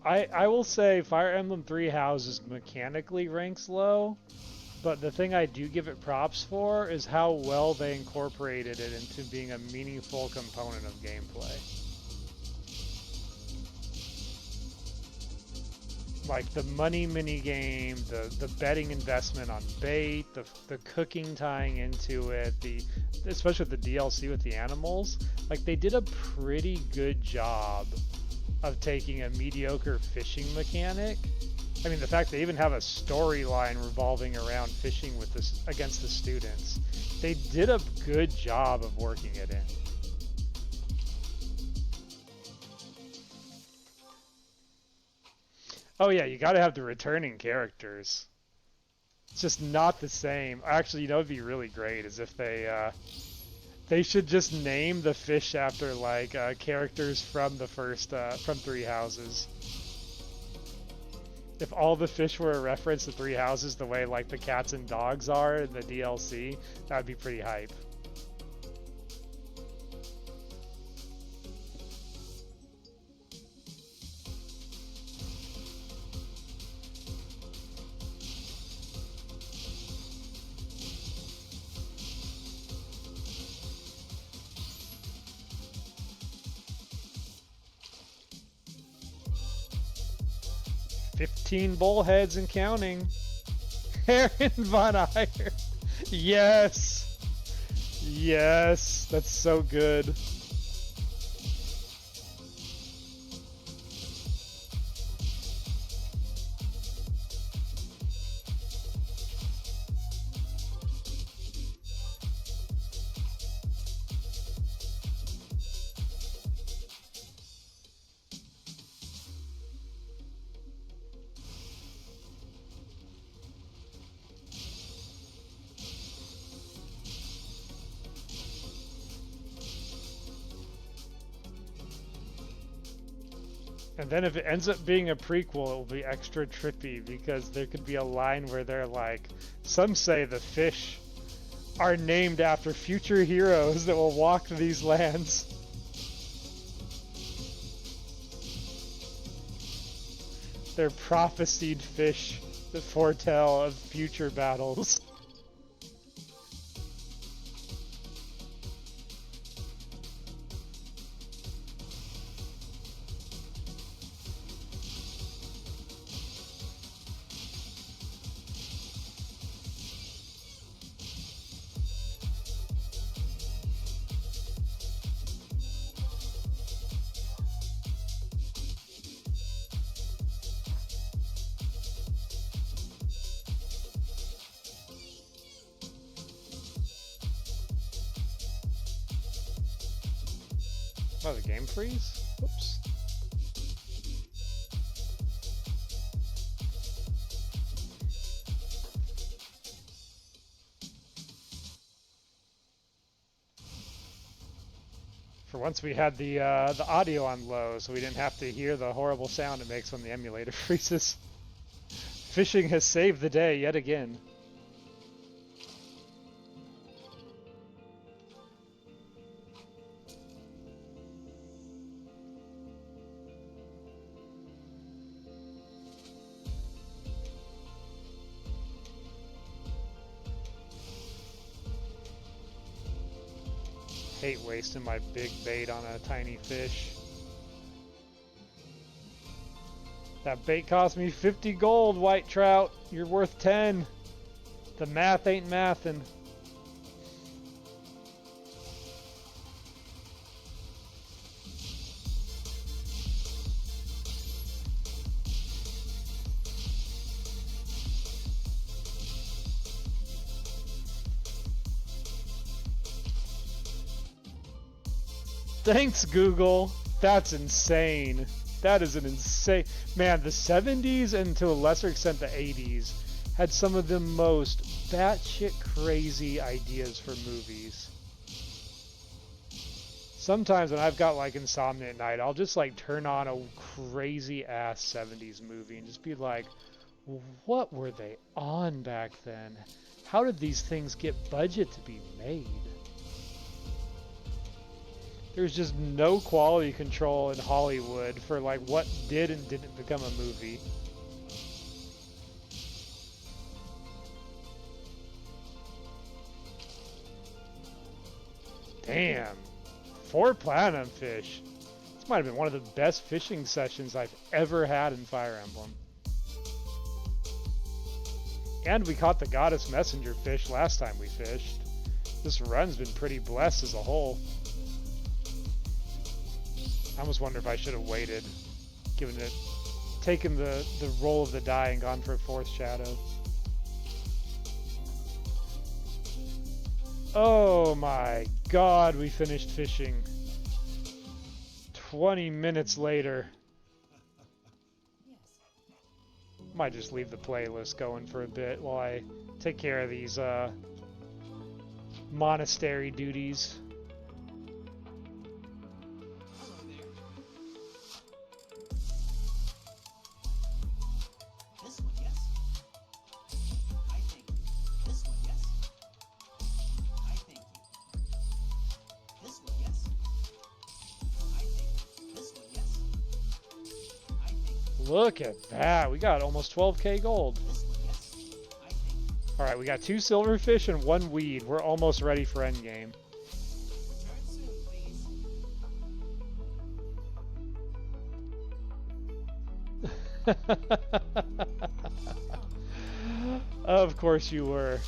I will say Fire Emblem Three Houses mechanically ranks low, but the thing I do give it props for is how well they incorporated it into being a meaningful component of gameplay. Like the money minigame, the betting investment on bait, the cooking tying into it, especially with the DLC with the animals, like they did a pretty good job of taking a mediocre fishing mechanic. I mean, the fact they even have a storyline revolving around fishing with this against the students, they did a good job of working it in. Oh yeah, you gotta have the returning characters. It's just not the same. Actually, you know, it'd be really great is if they should just name the fish after like characters from the first from Three Houses. If all the fish were a reference to Three Houses the way like the cats and dogs are in the DLC, that would be pretty hype. "15 bullheads and counting." Heron von Iyer. Yes. Yes. That's so good. And then if it ends up being a prequel, it will be extra trippy because there could be a line where they're like, some say the fish are named after future heroes that will walk these lands. They're prophesied fish that foretell of future battles. Oh, the game freeze? Whoops. For once we had the audio on low, so we didn't have to hear the horrible sound it makes when the emulator freezes. Fishing has saved the day yet again. Hate wasting my big bait on a tiny fish. That bait cost me 50 gold, white trout. You're worth 10. The math ain't mathin'. Thanks, Google. That's insane. That is an insane... Man, the 70s and to a lesser extent the 80s had some of the most batshit crazy ideas for movies. Sometimes when I've got like insomnia at night, I'll just like turn on a crazy ass 70s movie and just be like, what were they on back then? How did these things get budget to be made? There's just no quality control in Hollywood for like what did and didn't become a movie. Damn, 4 platinum fish. This might have been one of the best fishing sessions I've ever had in Fire Emblem. And we caught the goddess messenger fish last time we fished. This run's been pretty blessed as a whole. I almost wonder if I should have waited, taken the roll of the die and gone for a 4th shadow. Oh my god, we finished fishing 20 minutes later. Might just leave the playlist going for a bit while I take care of these monastery duties. Look at that. We got almost 12k gold. Alright, we got 2 silverfish and 1 weed. We're almost ready for endgame. Of course you were.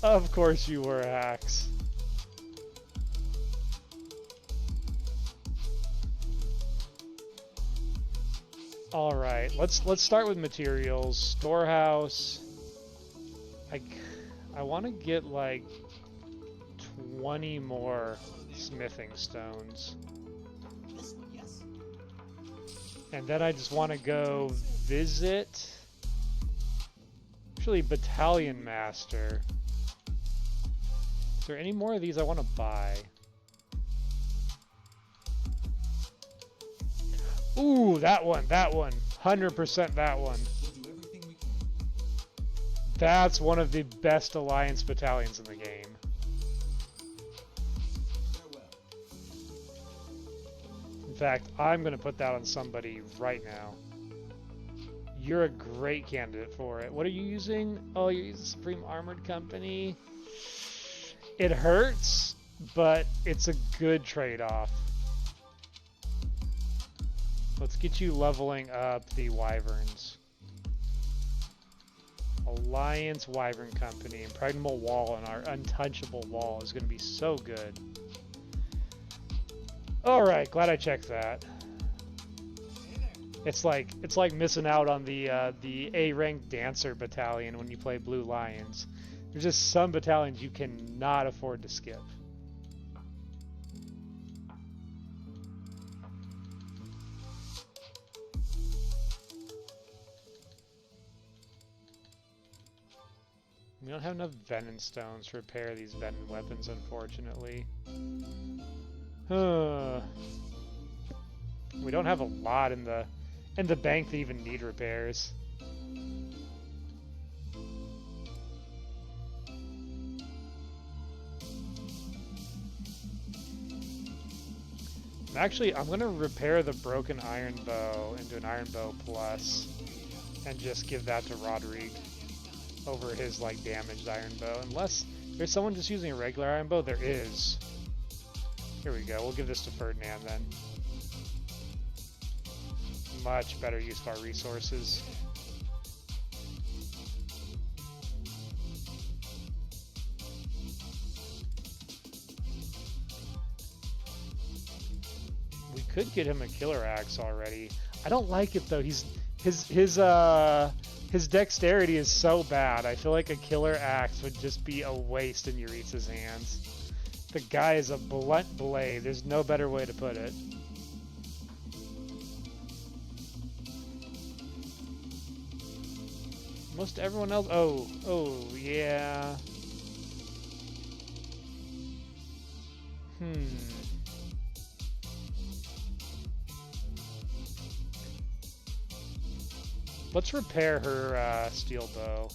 Of course you were, Hacks. All right, let's start with materials. Storehouse. I want to get like 20 more smithing stones. And then I just want to go visit, actually, Battalion Master. Is there any more of these I want to buy? Ooh, that one, 100% that one. That's one of the best Alliance battalions in the game. In fact, I'm going to put that on somebody right now. You're a great candidate for it. What are you using? Oh, you're using Supreme Armored Company. It hurts, but it's a good trade-off. Let's get you leveling up the Wyverns. Alliance Wyvern Company. Impregnable Wall and our untouchable wall is going to be so good. Alright, glad I checked that. It's like missing out on the A-ranked Dancer battalion when you play Blue Lions. There's just some battalions you cannot afford to skip. We don't have enough venom stones to repair these venom weapons, unfortunately. We don't have a lot in the bank that even need repairs. Actually, I'm gonna repair the broken iron bow into an iron bow plus, and just give that to Rodrigue over his like damaged iron bow. Unless there's someone just using a regular iron bow, there is. Here we go. We'll give this to Ferdinand then. Much better use of our resources. We could get him a killer axe already. I don't like it though. His dexterity is so bad. I feel like a killer axe would just be a waste in Yuritsa's hands. The guy is a blunt blade. There's no better way to put it. Most everyone else... Oh, yeah. Let's repair her steel bow.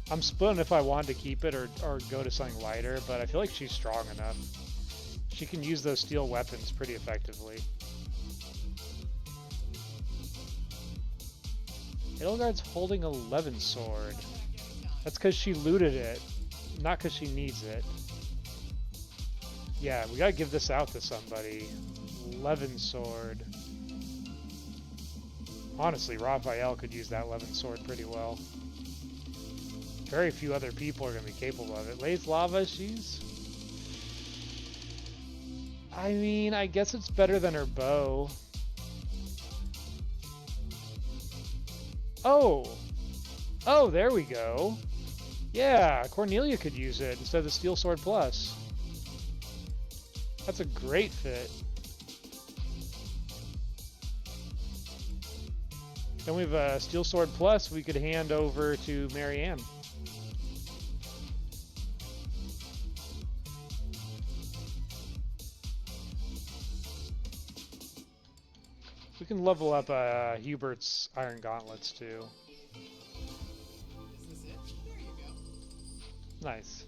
I'm splitting if I want to keep it or go to something lighter, but I feel like she's strong enough. She can use those steel weapons pretty effectively. Edelgard's holding a Levin sword. That's because she looted it, not because she needs it. Yeah, we gotta give this out to somebody. Levin sword. Honestly, Raphael could use that Levin sword pretty well. Very few other people are going to be capable of it. Lathe Lava, she's... I mean, I guess it's better than her bow. Oh! Oh, there we go. Yeah, Cornelia could use it instead of the Steel Sword Plus. That's a great fit. Then we have a Steel Sword Plus we could hand over to Marianne. We can level up Hubert's Iron Gauntlets too. Is this it? There you go. Nice.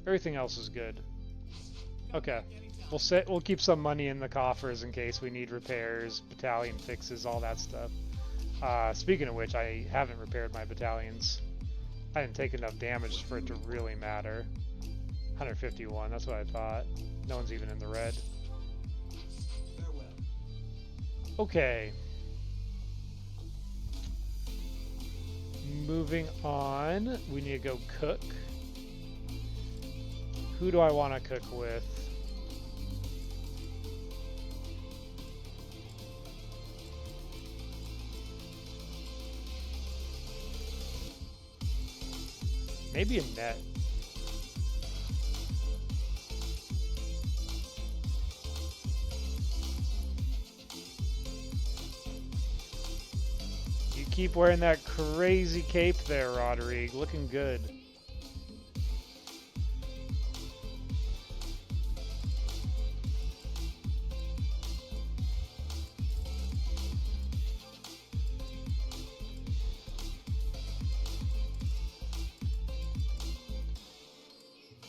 Everything else is good. Okay. We'll keep some money in the coffers in case we need repairs, battalion fixes, all that stuff. Speaking of which, I haven't repaired my battalions. I didn't take enough damage for it to really matter. 151, that's what I thought. No one's even in the red. Farewell. Okay. Moving on, we need to go cook. Who do I want to cook with? Maybe a net. You keep wearing that crazy cape there, Rodrigue. Looking good.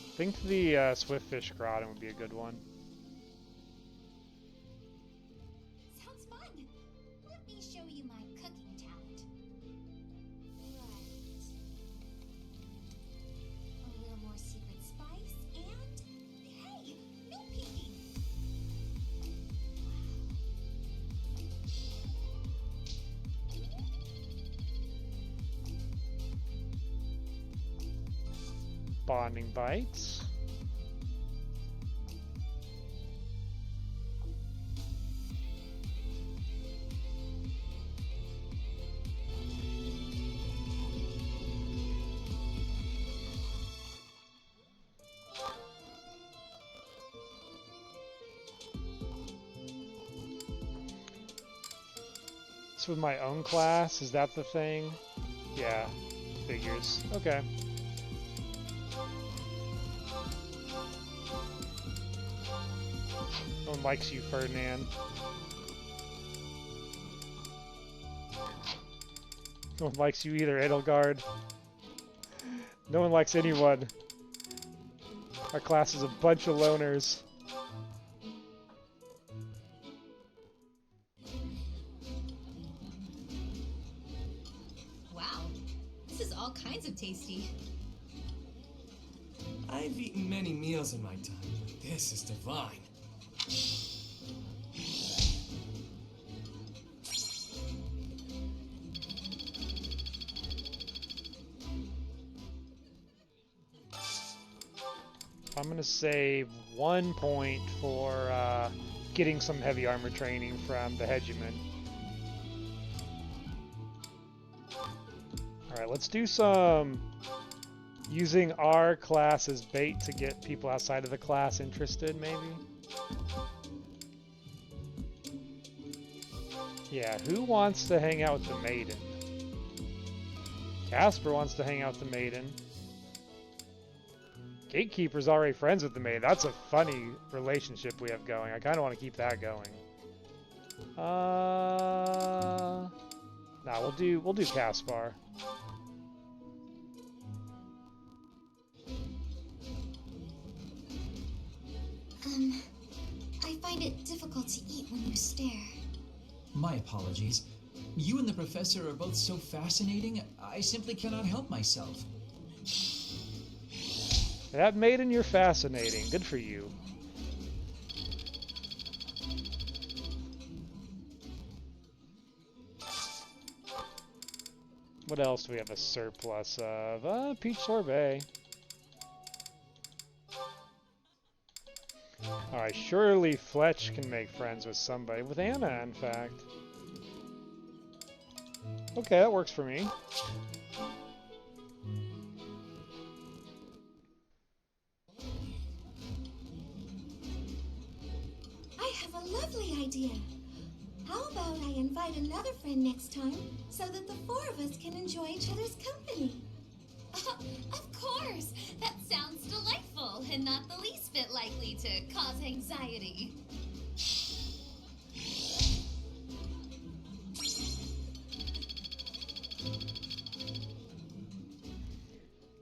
I think the Swiftfish Grotto would be a good one. Sounds fun. Let me show you my cooking talent. Right. A little more secret spice and hey, no peeking. Bonding bites. So with my own class, is that the thing? Yeah, figures. Okay. No one likes you, Ferdinand. No one likes you either, Edelgard. No one likes anyone. Our class is a bunch of loners. Wow, this is all kinds of tasty. I've eaten many meals in my time, but this is divine. I'm gonna save 1 point for getting some heavy armor training from the Hegemon. Alright, let's do some using our class as bait to get people outside of the class interested, maybe? Yeah, who wants to hang out with the maiden? Casper wants to hang out with the maiden. Gatekeeper's already friends with the maid. That's a funny relationship we have going. I kind of want to keep that going. Nah, we'll do Caspar. I find it difficult to eat when you stare. My apologies. You and the professor are both so fascinating, I simply cannot help myself. That maiden, you're fascinating. Good for you. What else do we have a surplus of? Peach sorbet. Alright, surely Fletch can make friends with somebody. With Anna, in fact. Okay, that works for me. I have a lovely idea. How about I invite another friend next time so that the four of us can enjoy each other's company? Of course! That sounds delightful and not the least bit likely to cause anxiety.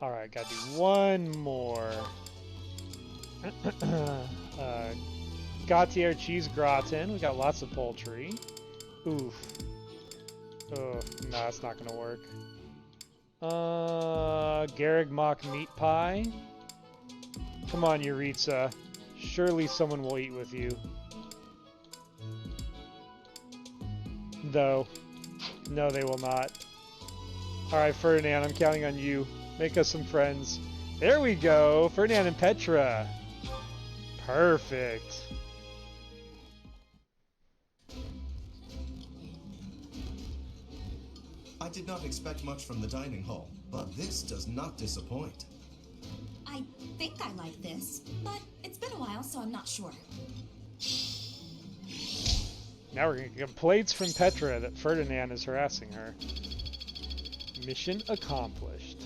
Alright, gotta do one more. Gautier cheese gratin. We got lots of poultry. Oof. Oh, no, it's not gonna work. Garrig mock meat pie. Come on, Yuritsa. Surely someone will eat with you. Though. No, they will not. Alright, Ferdinand, I'm counting on you. Make us some friends. There we go! Ferdinand and Petra. Perfect. I did not expect much from the dining hall, but this does not disappoint. I think I like this, but it's been a while, so I'm not sure. Now we're gonna get complaints from Petra that Ferdinand is harassing her. Mission accomplished.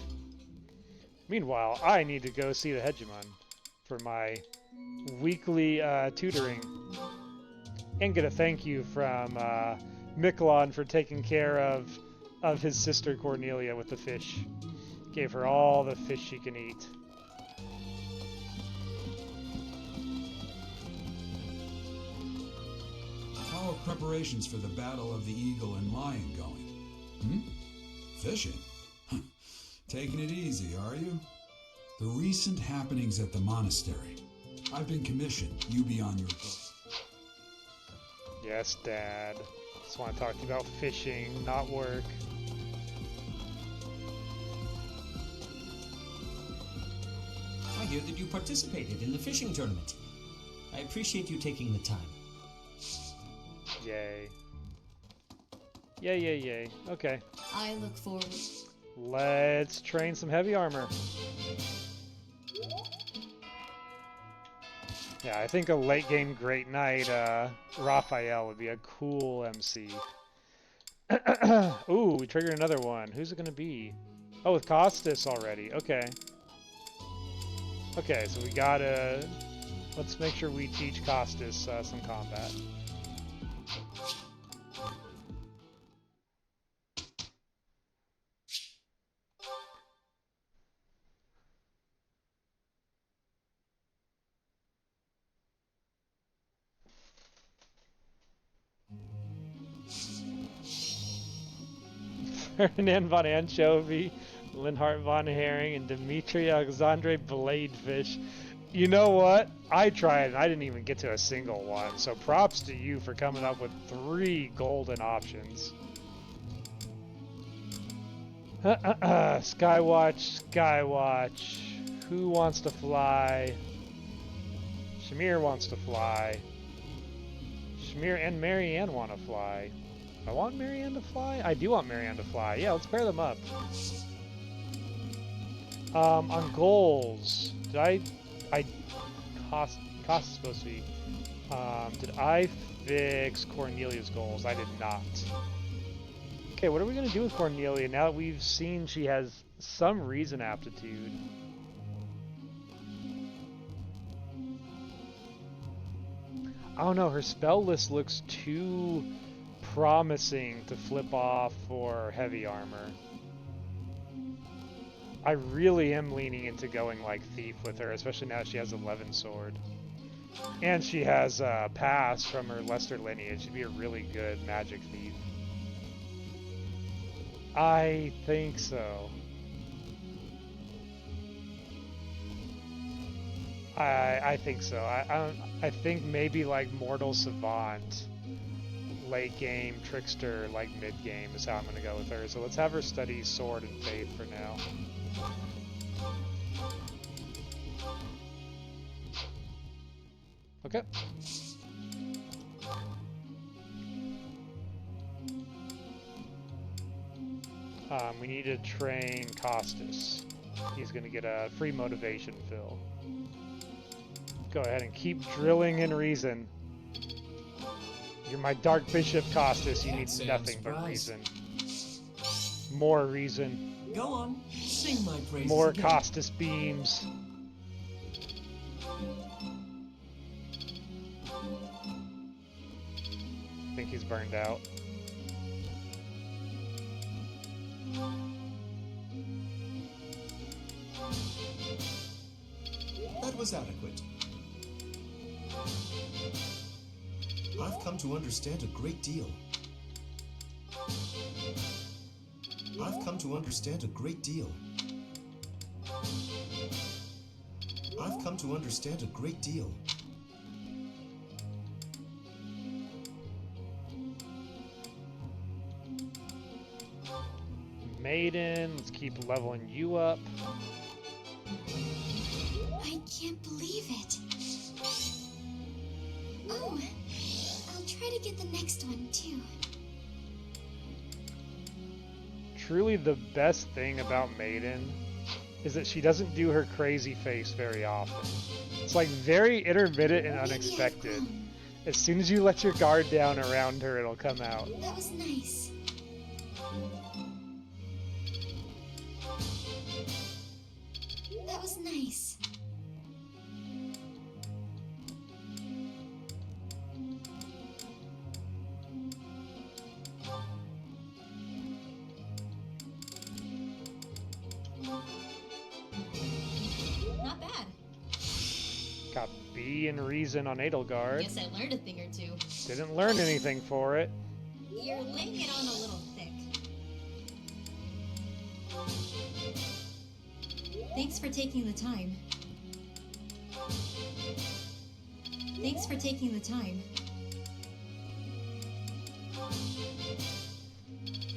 Meanwhile, I need to go see the Hegemon for my weekly tutoring. And get a thank you from Miklon for taking care of his sister Cornelia with the fish. Gave her all the fish she can eat. How are preparations for the Battle of the Eagle and Lion going? Fishing? Taking it easy, are you? The recent happenings at the monastery. I've been commissioned. You be on your post. Yes, Dad. Just want to talk to you about fishing, not work. I hear that you participated in the fishing tournament. I appreciate you taking the time. Yay. Yay, yay, yay. Okay. I look forward. Let's train some heavy armor. Yeah, I think a late game Great Knight, Raphael would be a cool MC. Ooh, we triggered another one. Who's it gonna be? Oh, with Costas already. Okay. Okay, so we gotta... Let's make sure we teach Costas some combat. Ferdinand von Anchovy, Linhardt von Herring, and Dmitry Alexandre Bladefish. You know what? I tried and I didn't even get to a single one, so props to you for coming up with 3 golden options. Skywatch, Skywatch. Who wants to fly? Shamir wants to fly. Shamir and Marianne want to fly. I want Marianne to fly? I do want Marianne to fly. Yeah, let's pair them up. On goals, did Cost is supposed to be. Did I fix Cornelia's goals? I did not. Okay, what are we gonna do with Cornelia now that we've seen she has some reason aptitude? I don't know, her spell list looks too promising to flip off for heavy armor. I really am leaning into going like Thief with her, especially now she has 11 sword. And she has Pass from her Lester lineage. She'd be a really good magic thief. I think so. I think so. I think maybe like Mortal Savant, late game, Trickster, like mid game is how I'm gonna go with her. So let's have her study Sword and Faith for now. Okay. We need to train Costas. He's gonna get a free motivation fill. Go ahead and keep drilling in reason. You're my Dark Bishop, Costas. You need nothing but reason. More reason. Go on, sing my praises. More again. Costas beams. I think he's burned out. That was adequate. I've come to understand a great deal. I've come to understand a great deal. I've come to understand a great deal. Maiden, let's keep leveling you up. I can't believe it. Oh, I'll try to get the next one too. Truly the best thing about Maiden is that she doesn't do her crazy face very often. It's like very intermittent and unexpected. As soon as you let your guard down around her, it'll come out. That was nice. That was nice. Not bad. Got B and Reason on Edelgard. Guess I learned a thing or two. Didn't learn anything for it. You're laying it on a little thick. Thanks for taking the time. Thanks for taking the time.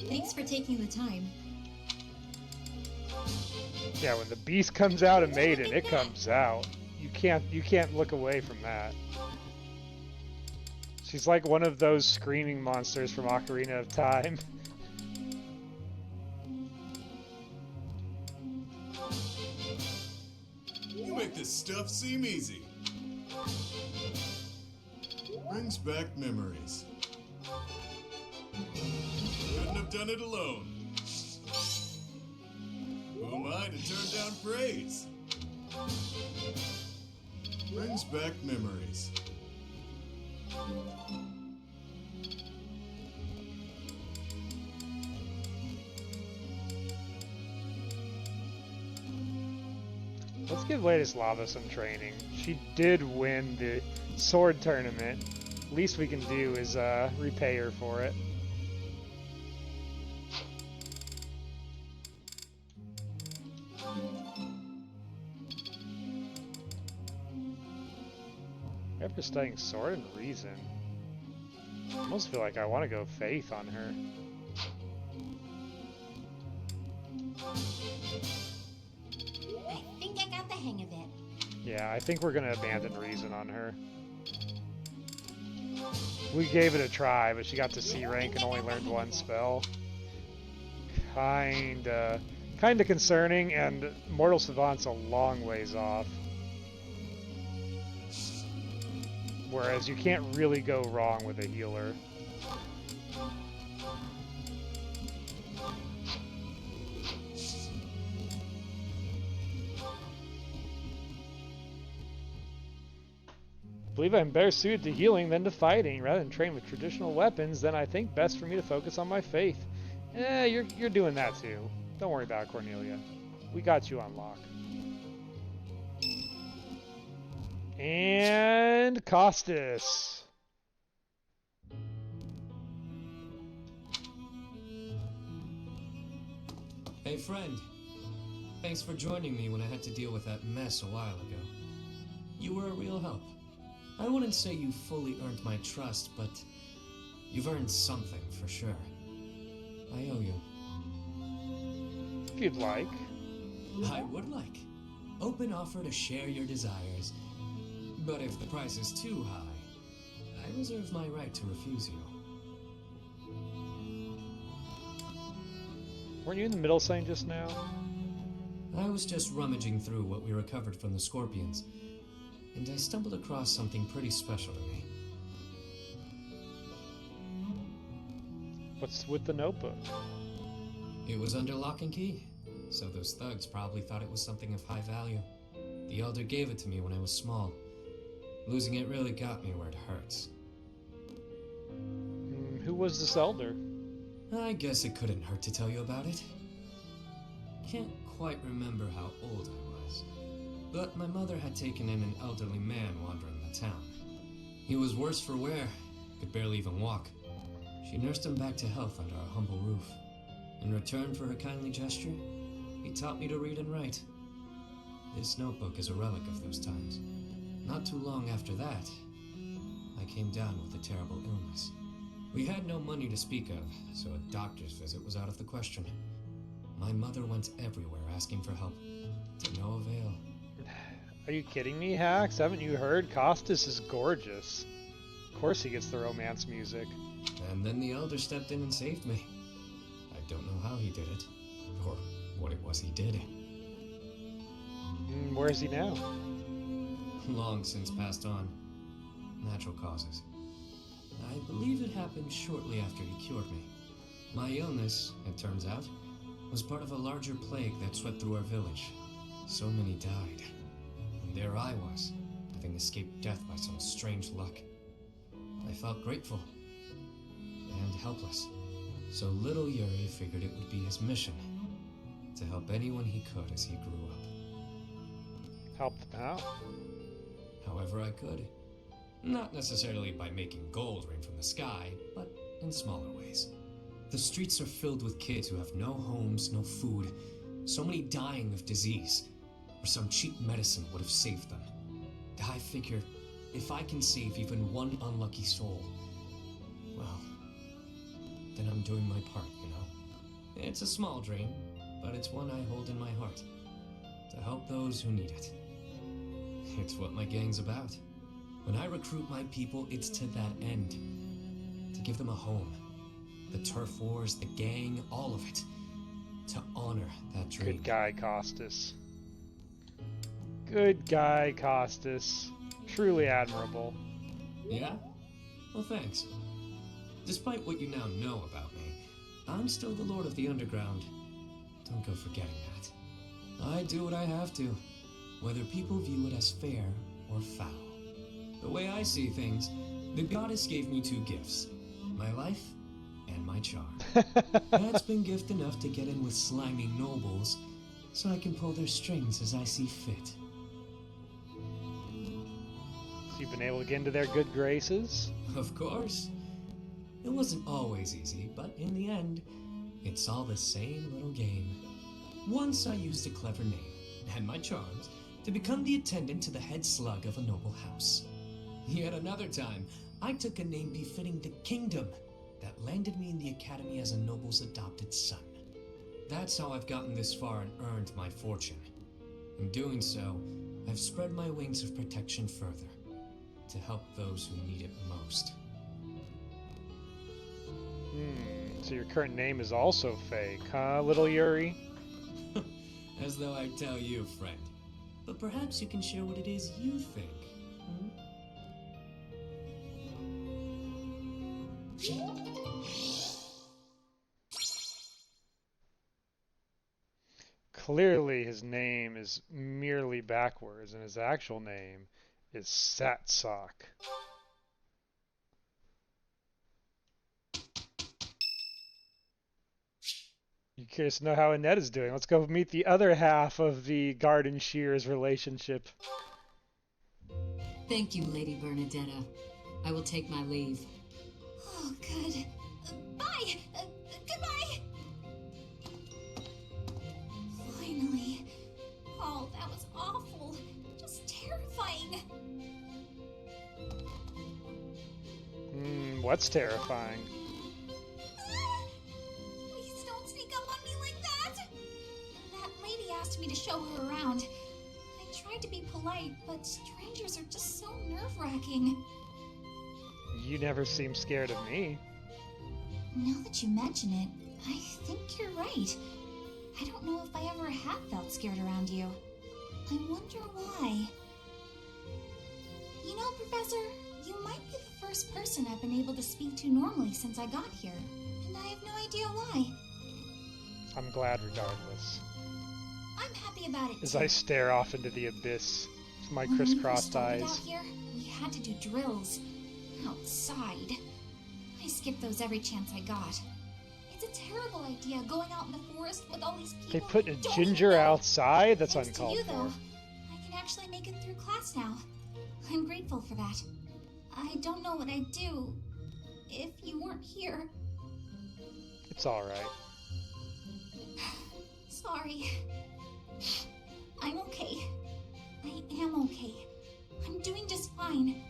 Thanks for taking the time. Yeah, when the beast comes out of Maiden, it comes out. You can't look away from that. She's like one of those screaming monsters from Ocarina of Time. You make this stuff seem easy. Brings back memories. Couldn't have done it alone. Who am I to turn down praise? Brings back memories. Let's give Ladislava some training. She did win the sword tournament. Least we can do is repay her for it. After studying Sword and Reason, I almost feel like I want to go Faith on her. I think I got the hang of it. Yeah, I think we're going to abandon Reason on her. We gave it a try, but she got to C rank and only learned one spell. Kinda concerning, and Mortal Savant's a long ways off. Whereas you can't really go wrong with a healer. I believe I'm better suited to healing than to fighting. Rather than train with traditional weapons, then I think best for me to focus on my faith. You're doing that too. Don't worry about it, Cornelia. We got you on lock. And Costas. Hey friend, thanks for joining me when I had to deal with that mess a while ago. You were a real help. I wouldn't say you fully earned my trust, but you've earned something for sure. I owe you. If you'd like. I would like. Open offer to share your desires. But if the price is too high, I reserve my right to refuse you. Weren't you in the middle saying just now? I was just rummaging through what we recovered from the Scorpions, and I stumbled across something pretty special to me. What's with the notebook? It was under lock and key, so those thugs probably thought it was something of high value. The Elder gave it to me when I was small. Losing it really got me where it hurts. Who was this elder? I guess it couldn't hurt to tell you about it. Can't quite remember how old I was, but my mother had taken in an elderly man wandering the town. He was worse for wear, could barely even walk. She nursed him back to health under our humble roof. In return for her kindly gesture, he taught me to read and write. This notebook is a relic of those times. Not too long after that, I came down with a terrible illness. We had no money to speak of, so a doctor's visit was out of the question. My mother went everywhere asking for help, to no avail. Are you kidding me, Hax? Haven't you heard? Costas is gorgeous. Of course he gets the romance music. And then the elder stepped in and saved me. I don't know how he did it, or what it was he did. Where is he now? Long since passed on. Natural causes. I believe it happened shortly after he cured me. My illness, it turns out, was part of a larger plague that swept through our village. So many died. And there I was, having escaped death by some strange luck. I felt grateful and helpless. So little Yuri figured it would be his mission to help anyone he could as he grew up. Help them out? However I could. Not necessarily by making gold rain from the sky, but in smaller ways. The streets are filled with kids who have no homes, no food, so many dying of disease, or some cheap medicine would have saved them. I figure, if I can save even one unlucky soul, well, then I'm doing my part, you know? It's a small dream, but it's one I hold in my heart. To help those who need it. It's what my gang's about. When I recruit my people, it's to that end. To give them a home. The turf wars, the gang, all of it. To honor that dream. Good guy, Costas. Good guy, Costas. Truly admirable. Yeah? Well, thanks. Despite what you now know about me, I'm still the Lord of the Underground. Don't go forgetting that. I do what I have to, whether people view it as fair or foul. The way I see things, the goddess gave me two gifts. My life and my charm. That's been gift enough to get in with slimy nobles, so I can pull their strings as I see fit. So you've been able to get into their good graces? Of course. It wasn't always easy, but in the end, it's all the same little game. Once I used a clever name, and my charms, to become the attendant to the head slug of a noble house. Yet another time, I took a name befitting the kingdom that landed me in the academy as a noble's adopted son. That's how I've gotten this far and earned my fortune. In doing so, I've spread my wings of protection further, to help those who need it most. So your current name is also fake, huh, little Yuri? As though I tell you, friend. But perhaps you can share what it is you think. Clearly his name is merely backwards, and his actual name is Satsak. You curious to know how Annette is doing? Let's go meet the other half of the Garden Shears relationship. Thank you, Lady Bernadetta. I will take my leave. Oh, good. Bye! Goodbye! Finally. Oh, that was awful. Just terrifying. What's terrifying? Please don't sneak up on me like that! That lady asked me to show her around. I tried to be polite, but strangers are just so nerve-wracking. You never seem scared of me. Now that you mention it, I think you're right. I don't know if I ever have felt scared around you. I wonder why. You know, Professor, you might be the first person I've been able to speak to normally since I got here, and I have no idea why. I'm glad regardless. I'm happy about it, As too. I stare off into the abyss with my When we crisscrossed first started eyes. out here, we had to do drills. Outside. I skipped those every chance I got. It's a terrible idea going out in the forest with all these people. They put a who don't ginger even know. outside? That's Thanks to uncalled you, for. though, I can actually make it through class now. I'm grateful for that. I don't know what I'd do if you weren't here. It's alright. Sorry. I'm okay. I am okay. I'm doing just fine.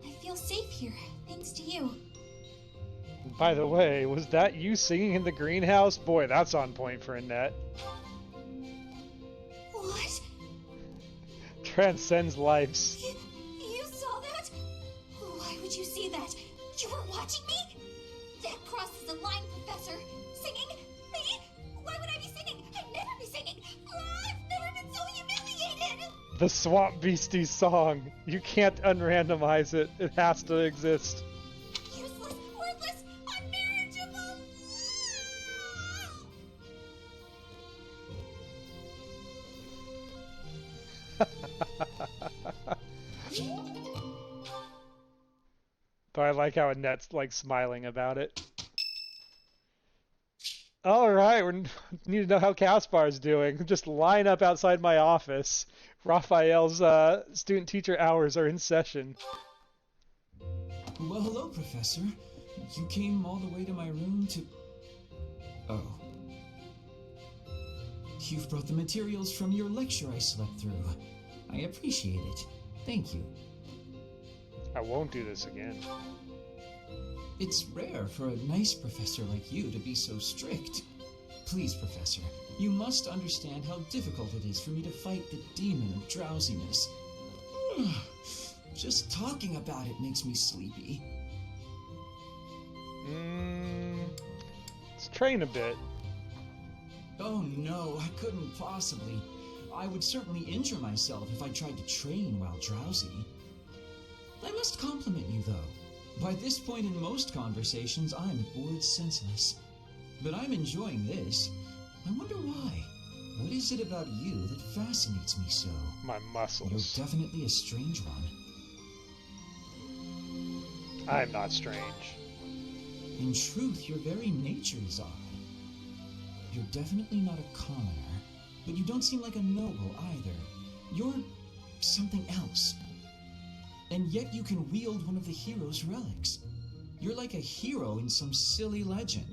I feel safe here, thanks to you. By the way, was that you singing in the greenhouse? Boy, that's on point for Annette. What? Transcends lives. You saw that? Why would you see that? You were watching me? That crosses the line, Professor. Singing? Me? Why would I be singing? I'd never be singing. I've never been so humiliated. The Swamp Beastie song. You can't unrandomize it. It has to exist. Useless, worthless, unmarriageable. But I like how Annette's like smiling about it. Alright, we need to know how Caspar's doing. Just line up outside my office. Raphael's student-teacher hours are in session. Well, hello, Professor. You came all the way to my room to... Oh. You've brought the materials from your lecture I slept through. I appreciate it. Thank you. I won't do this again. It's rare for a nice professor like you to be so strict. Please, Professor, you must understand how difficult it is for me to fight the demon of drowsiness. Just talking about it makes me sleepy. Let's train a bit. Oh no, I couldn't possibly. I would certainly injure myself if I tried to train while drowsy. I must compliment you, though. By this point in most conversations, I'm bored senseless. But I'm enjoying this. I wonder why. What is it about you that fascinates me so? My muscles. You're definitely a strange one. I'm not strange. In truth, your very nature is odd. You're definitely not a commoner, but you don't seem like a noble either. You're something else. And yet you can wield one of the hero's relics. You're like a hero in some silly legend.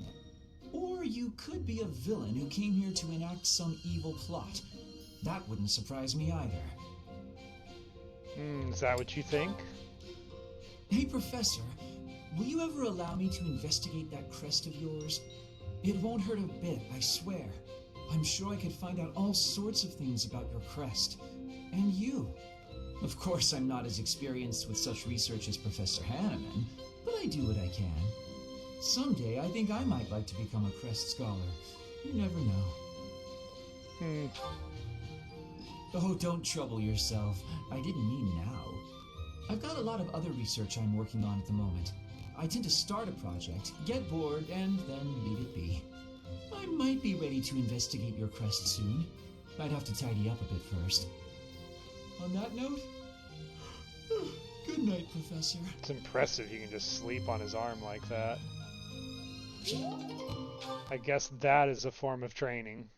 Or you could be a villain who came here to enact some evil plot. That wouldn't surprise me either. Is that what you think? Hey, Professor, will you ever allow me to investigate that crest of yours? It won't hurt a bit, I swear. I'm sure I could find out all sorts of things about your crest. And you. Of course, I'm not as experienced with such research as Professor Hanneman, but I do what I can. Someday, I think I might like to become a crest scholar. You never know. Oh, don't trouble yourself. I didn't mean now. I've got a lot of other research I'm working on at the moment. I tend to start a project, get bored, and then leave it be. I might be ready to investigate your crest soon. I'd have to tidy up a bit first. On that note, good night, Professor. It's impressive he can just sleep on his arm like that. I guess that is a form of training.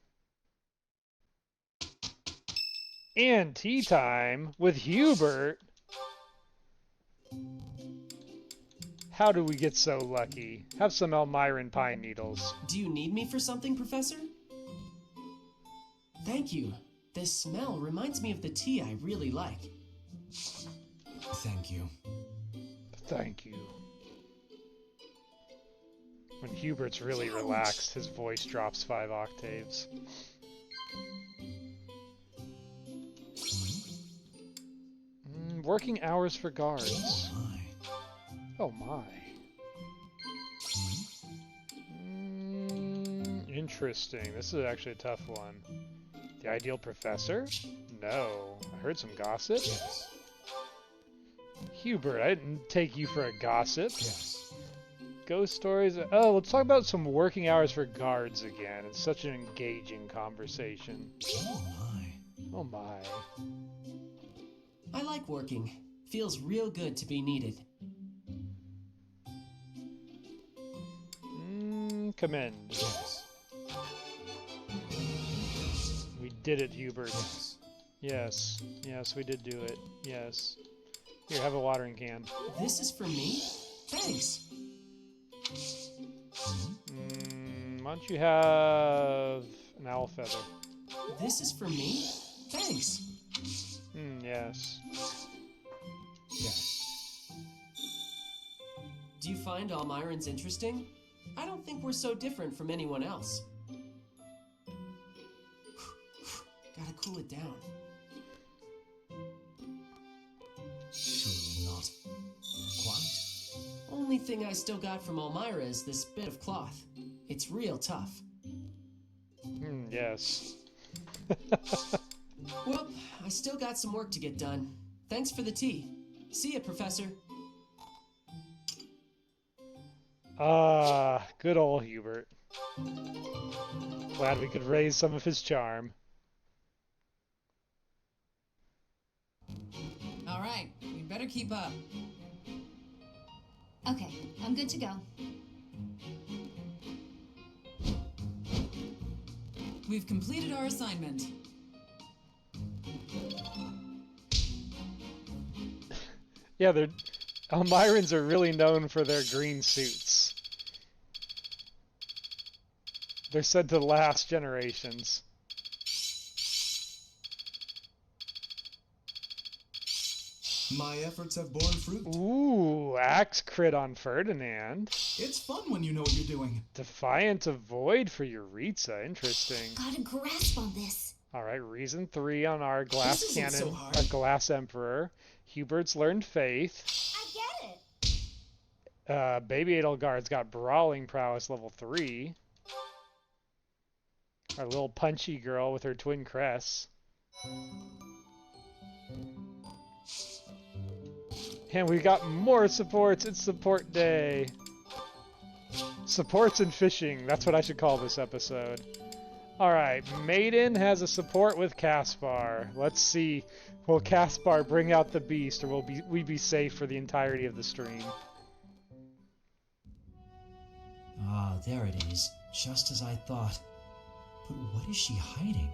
And tea time with Hubert. How do we get so lucky? Have some Elmiran pine needles. Do you need me for something, Professor? Thank you. This smell reminds me of the tea I really like. Thank you. Thank you. When Hubert's really relaxed, his voice drops 5 octaves. Working hours for guards. Oh my. Interesting. This is actually a tough one. The ideal professor? No. I heard some gossip. Yes. Hubert, I didn't take you for a gossip. Yes. Ghost stories? Oh, let's talk about some working hours for guards again. It's such an engaging conversation. Oh my. Oh my. I like working. Feels real good to be needed. Commend. Yes. We did it, Hubert. Yes. Yes. Yes, we did do it. Yes. Here, have a watering can. This is for me? Thanks. Why don't you have an owl feather? This is for me? Thanks. Yes. Yeah. Do you find Almirans interesting? I don't think we're so different from anyone else. Gotta cool it down. Surely not. Quite. Only thing I still got from Elmira is this bit of cloth. It's real tough. Yes. Well, I still got some work to get done. Thanks for the tea. See ya, Professor. Ah, good old Hubert. Glad we could raise some of his charm. All right, we better keep up. Okay, I'm good to go. We've completed our assignment. Yeah, Almirans are really known for their green suits. They're said to last generations. My efforts have borne fruit. Ooh, axe crit on Ferdinand. It's fun when you know what you're doing. Defiant of Void for Euritza. Interesting. Got a grasp on this. Alright, reason 3 on our glass This isn't cannon, so hard. our glass emperor. Hubert's learned faith. I get it. Baby Edelgard's got brawling prowess level 3. Our little punchy girl with her twin crests. And we got more supports. It's support day. Supports and fishing. That's what I should call this episode. Alright, Maiden has a support with Caspar. Let's see. Will Caspar bring out the beast, or will we be safe for the entirety of the stream? Ah, there it is. Just as I thought. But what is she hiding?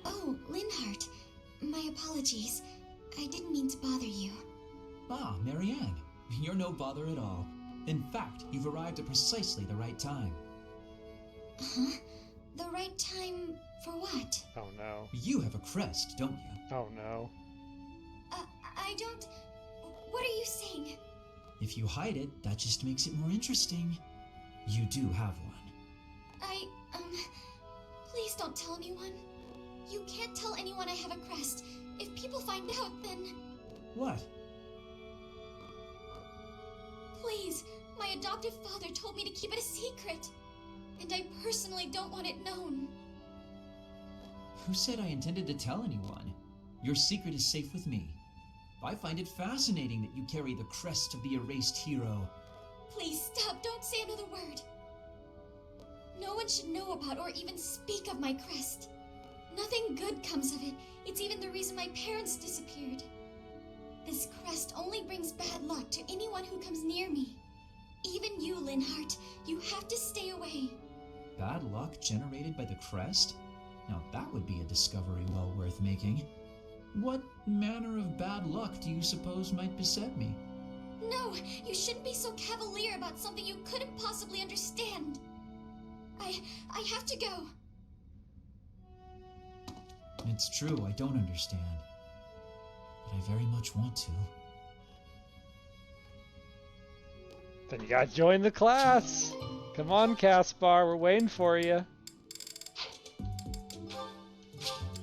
Oh, Linhardt. My apologies. I didn't mean to bother you. Ah, Marianne. You're no bother at all. In fact, you've arrived at precisely the right time. Huh? The right time for what? Oh no. You have a crest, don't you? Oh no. I don't... What are you saying? If you hide it, that just makes it more interesting. You do have one. Please don't tell anyone. You can't tell anyone I have a crest. If people find out, then... What? Please, my adoptive father told me to keep it a secret. And I personally don't want it known. Who said I intended to tell anyone? Your secret is safe with me. I find it fascinating that you carry the crest of the erased hero. Please stop, don't say another word. No one should know about or even speak of my crest. Nothing good comes of it. It's even the reason my parents disappeared. This crest only brings bad luck to anyone who comes near me. Even you, Linhardt, you have to stay away. Bad luck generated by the crest? Now that would be a discovery well worth making. What manner of bad luck do you suppose might beset me? No, you shouldn't be so cavalier about something you couldn't possibly understand. I have to go. It's true, I don't understand. But I very much want to. Then you gotta join the class! Come on, Caspar, we're waiting for you.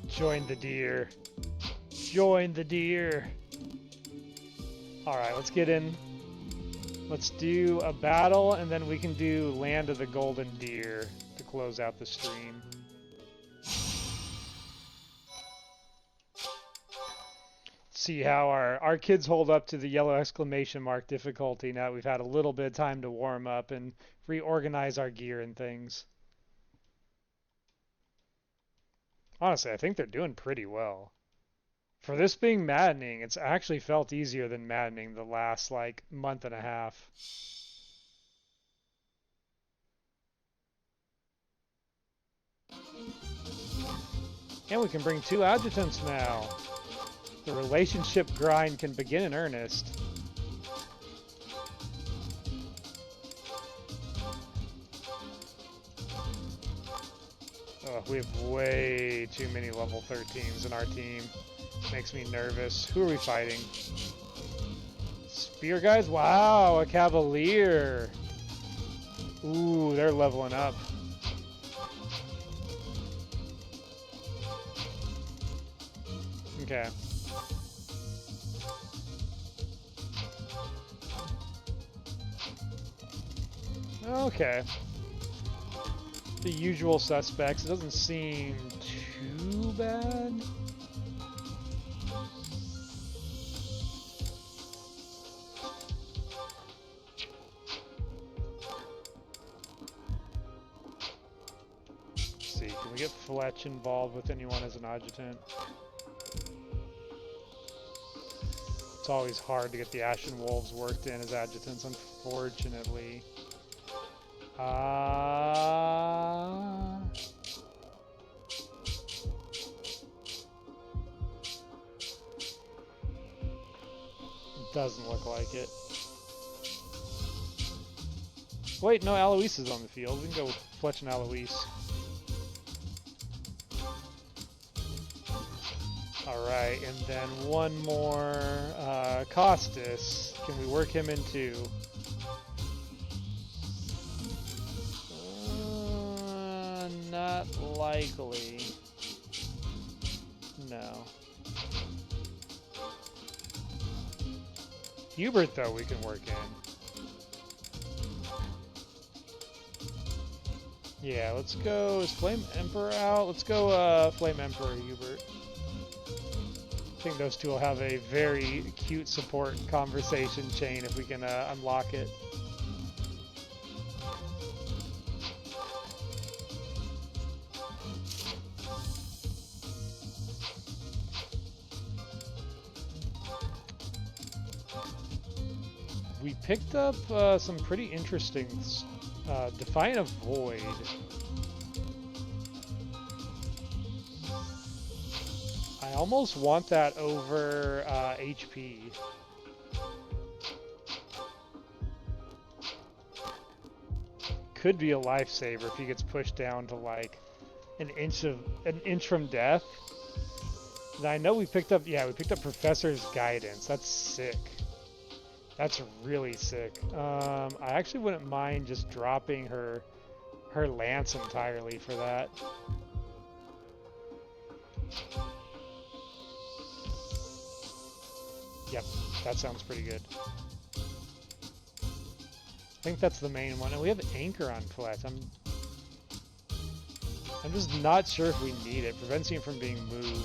Join the deer. Join the deer. Alright, let's get in. Let's do a battle, and then we can do Land of the Golden Deer to close out the stream. See how our kids hold up to the yellow exclamation mark difficulty now that we've had a little bit of time to warm up and reorganize our gear and things. Honestly, I think they're doing pretty well. For this being maddening, it's actually felt easier than maddening the last, like, month and a half. And we can bring 2 adjutants now. The relationship grind can begin in earnest. We have way too many level 13s in our team. Makes me nervous. Who are we fighting? Spear guys? Wow, a cavalier. Ooh, they're leveling up. Okay. Okay. The usual suspects. It doesn't seem too bad. Let's see, can we get Fletch involved with anyone as an adjutant? It's always hard to get the Ashen Wolves worked in as adjutants, unfortunately. Doesn't look like it. Wait, no, Alois is on the field. We can go with Fletch and Alois. Alright, and then one more, Costas. Can we work him in too? Not likely. No. Hubert, though, we can work in. Yeah, let's go. Is Flame Emperor out? Let's go Flame Emperor Hubert. I think those two will have a very cute support conversation chain if we can unlock it. We picked up some pretty interesting Defiant of Void. I almost want that over HP. Could be a lifesaver if he gets pushed down to like an inch from death. And I know we picked up Professor's Guidance. That's sick. That's really sick. I actually wouldn't mind just dropping her lance entirely for that. Yep, that sounds pretty good. I think that's the main one. And we have Anchor on Fletch. I'm just not sure if we need it. Prevents him from being moved.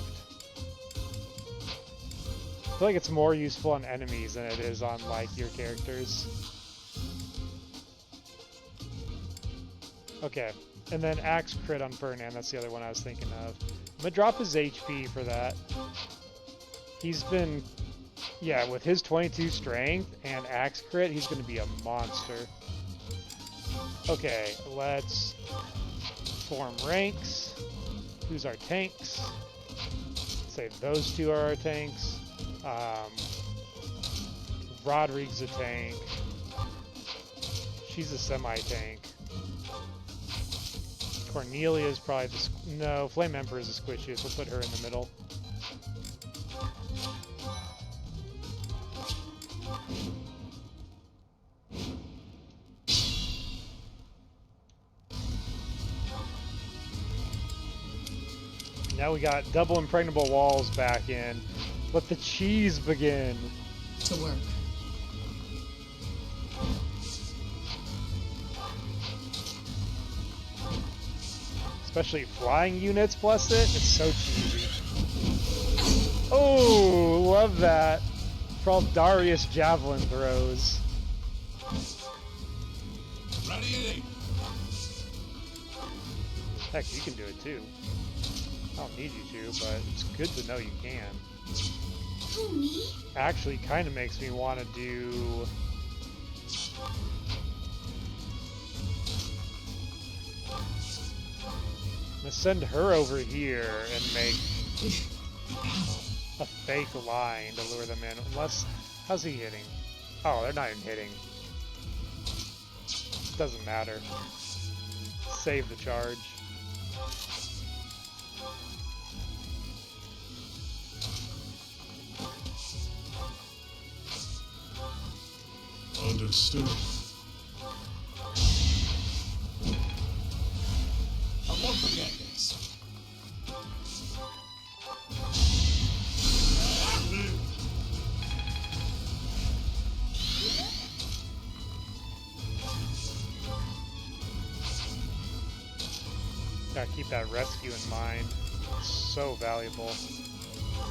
I feel like it's more useful on enemies than it is on, like, your characters. Okay, and then Axe Crit on Fernand, that's the other one I was thinking of. I'm gonna drop his HP for that. He's been, yeah, with his 22 strength and Axe Crit, he's gonna be a monster. Okay, let's form ranks. Who's our tanks? Say those two are our tanks. Rodrigue's a tank. She's a semi-tank. Cornelia's probably the... No, Flame Emperor is the squishiest. We'll put her in the middle. Now we got double impregnable walls back in. Let the cheese begin. To work. Especially flying units plus it. It's so cheesy. Oh, love that. For all Darius javelin throws. Ready? Heck, you can do it too. I don't need you to, but it's good to know you can. Who, me? Actually, kind of makes me want to do... I'm gonna send her over here and make a fake line to lure them in. Unless, how's he hitting? Oh, they're not even hitting. Doesn't matter. Save the charge. better still. I won't forget this. Gotta keep that rescue in mind. It's so valuable.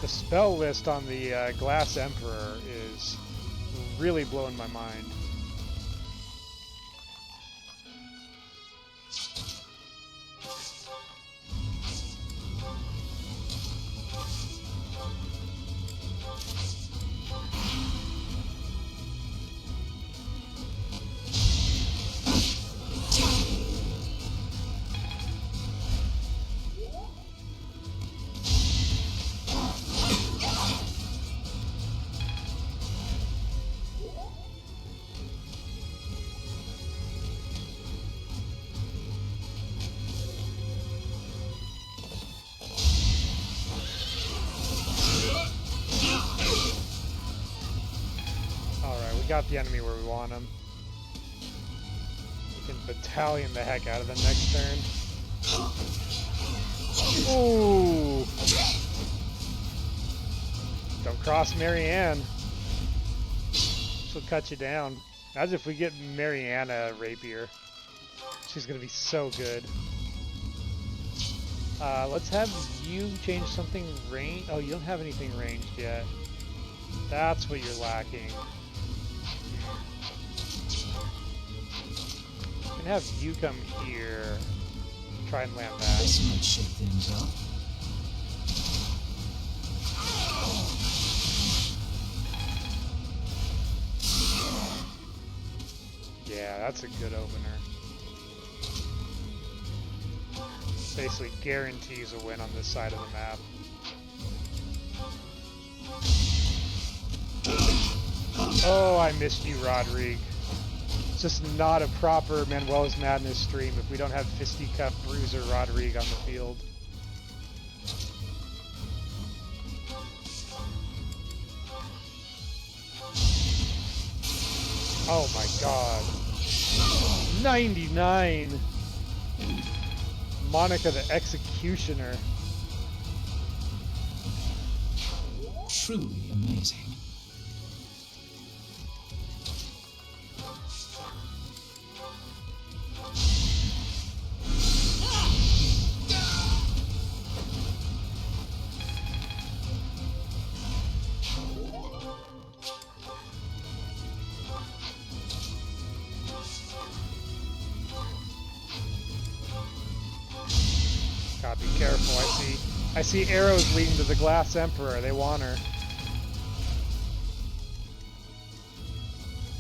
The spell list on the Glass Emperor is really blowing my mind. We got the enemy where we want him. We can battalion the heck out of them next turn. Ooh! Don't cross Marianne. She'll cut you down. Imagine if we get Mariana a rapier. She's gonna be so good. Let's have you change something range. Oh, you don't have anything ranged yet. That's what you're lacking. Can have you come here. Try and land that. This might shake things up. Yeah, that's a good opener. Basically guarantees a win on this side of the map. Oh, I missed you, Rodrigue. It's just not a proper Manuela's Madness stream if we don't have Fisticuff Bruiser Rodrigue on the field. Oh my god. 99! Monica the Executioner. Truly amazing. God, be careful. I see arrows leading to the Glass Emperor. They want her.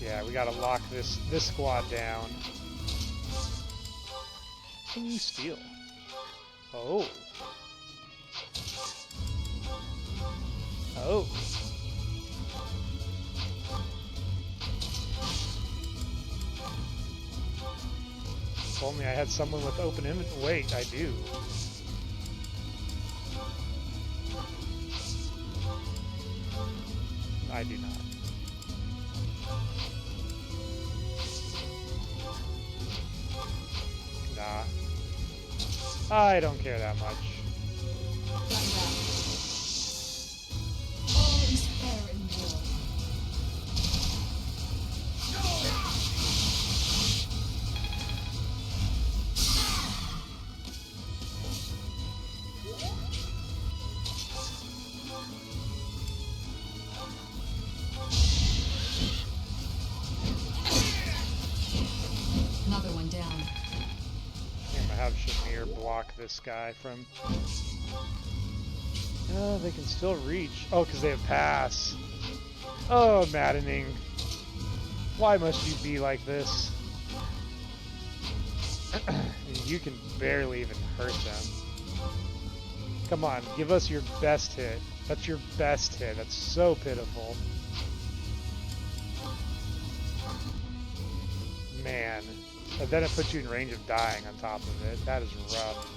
Yeah, we gotta lock this squad down. Can you steal? Oh. Oh. If only I had someone with open inventory. Wait, I do. I do not. Nah. I don't care that much. All is fair in war. Another one down. I'm gonna have Shamir block this guy from... Oh, they can still reach. Oh, because they have pass. Oh, maddening. Why must you be like this? You can barely even hurt them. Come on, give us your best hit. That's your best hit. That's so pitiful. Man. And then it puts you in range of dying on top of it. That is rough.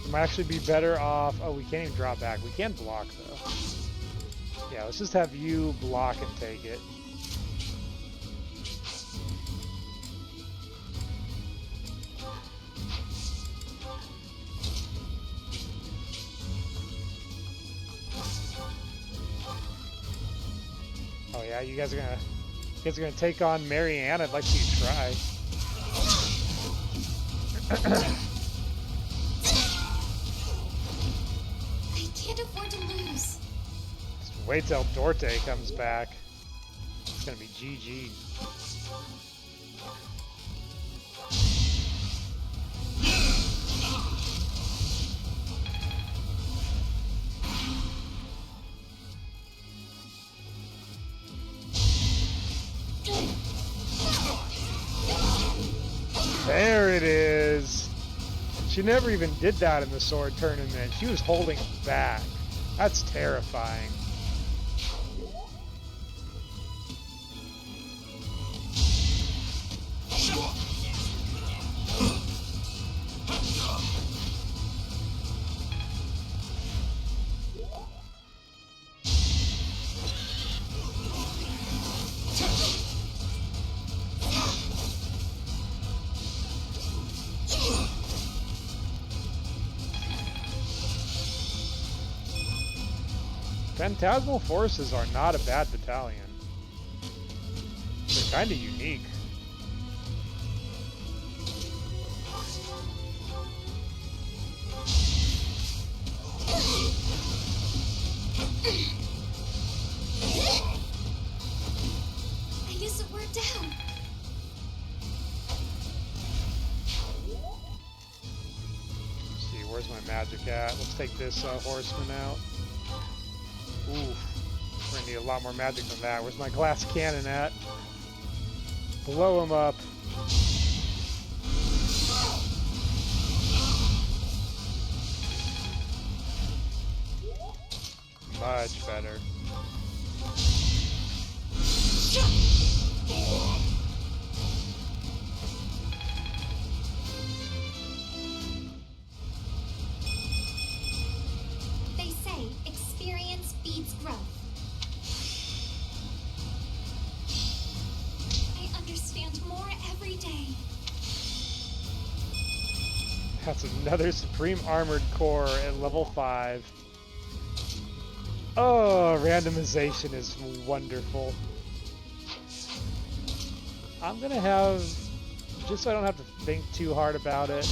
You might actually be better off... Oh, we can't even drop back. We can block, though. Yeah, let's just have you block and take it. Yeah, you guys are gonna take on Marianne. I'd like to see you try. I can't afford to lose. Just wait till Dorte comes back. It's gonna be GG. There it is. She never even did that in the sword tournament. She was holding back. That's terrifying. Phantasmal forces are not a bad battalion. They're kind of unique. I guess it worked out. Let's see, where's my magic at? Let's take this horseman out. Ooh, we're gonna need a lot more magic than that. Where's my glass cannon at? Blow him up. Much better. They say experience beats growth. I understand more every day. That's another Supreme Armored Core at level 5. Oh, randomization is wonderful. I'm gonna have, just so I don't have to think too hard about it,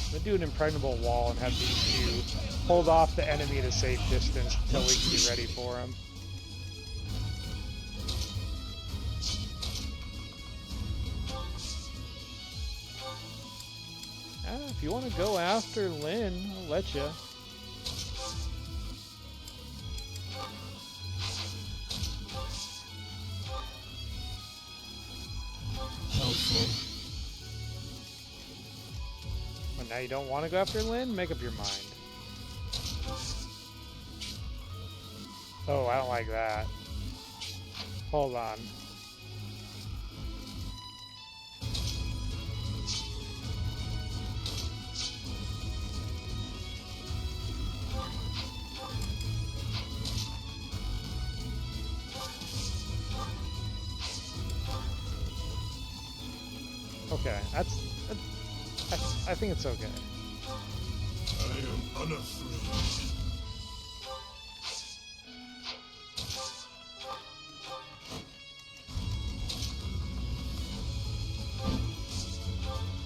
I'm gonna do an impregnable wall and have these two hold off the enemy at a safe distance until we can be ready for him. If you want to go after Lynn, I'll let you. Helpful. But now you don't want to go after Lynn? Make up your mind. Oh, I don't like that. Hold on. Okay, I think it's okay. I am unafraid.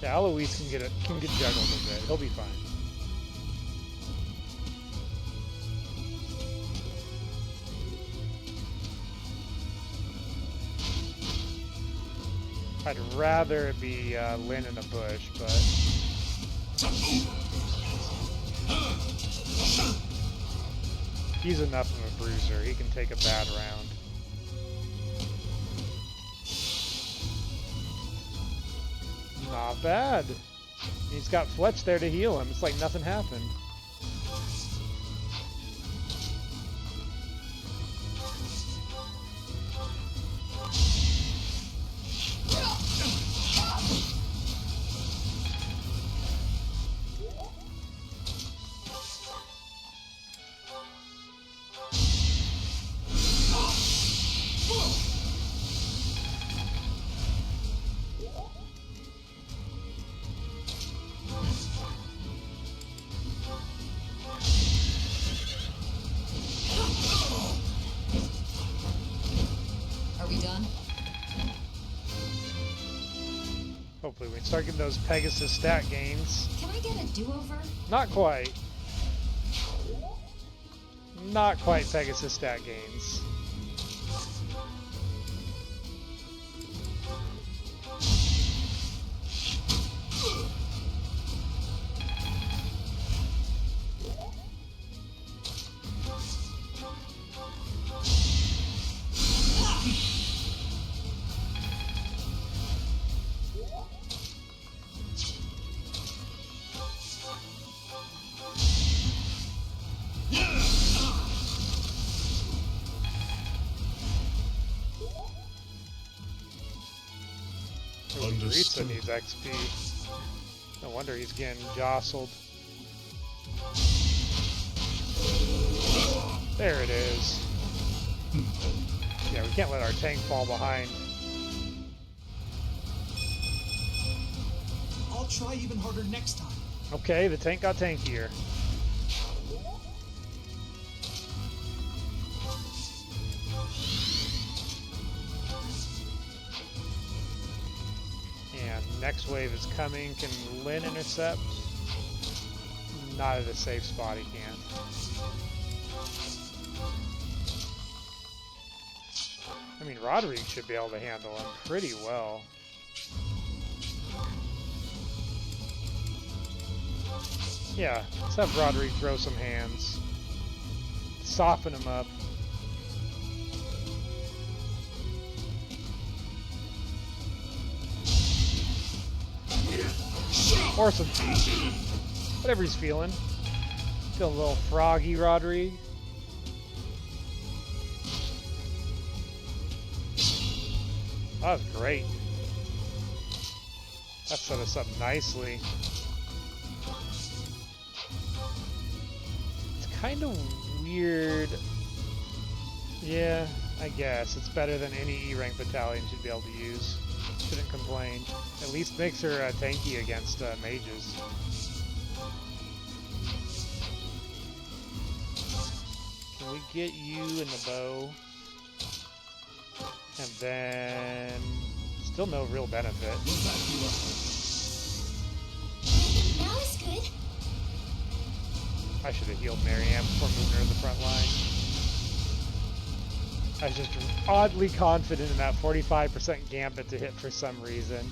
Yeah, Eloise can get juggled a bit. He'll be fine. I'd rather it be Lynn in a bush, but he's enough of a bruiser. He can take a bad round. Not bad. He's got Fletch there to heal him. It's like nothing happened. Hopefully we can start getting those Pegasus stat gains. Can I get a do-over? Not quite. Not quite Pegasus stat gains. Ritsa needs XP. No wonder he's getting jostled. There it is. Yeah, we can't let our tank fall behind. I'll try even harder next time. Okay, the tank got tankier. Next wave is coming. Can Lin intercept? Not at a safe spot, he can't. I mean, Roderick should be able to handle him pretty well. Yeah, let's have Roderick throw some hands. Soften him up. Or some tea. Whatever he's feeling. Feeling a little froggy, Rodri. That was great. That set us up nicely. It's kind of weird. Yeah, I guess. It's better than any E-rank battalion should be able to use. Shouldn't complain. At least makes her tanky against mages. Can we get you in the bow? And then... still no real benefit. Now is good. I should have healed Marianne before moving her to the front line. I was just oddly confident in that 45% gambit to hit for some reason.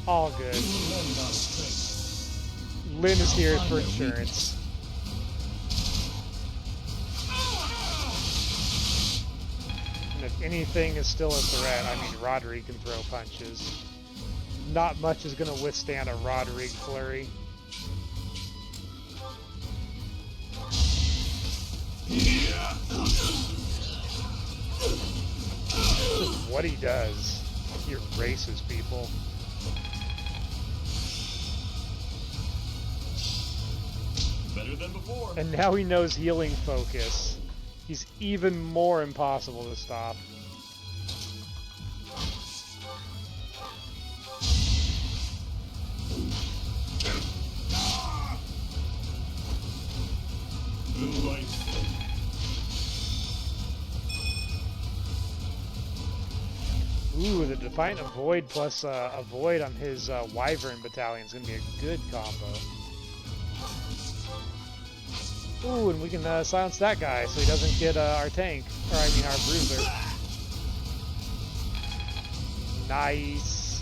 All good. Lin is here for insurance. And if anything is still a threat, I mean, Roderick can throw punches. Not much is going to withstand a Roderick flurry. Just what he does. He erases people. Better than before. And now he knows healing focus. He's even more impossible to stop. Ooh, the Defiant Avoid plus Avoid on his Wyvern Battalion is going to be a good combo. Ooh, and we can silence that guy so he doesn't get our tank. Or I mean our bruiser. Nice.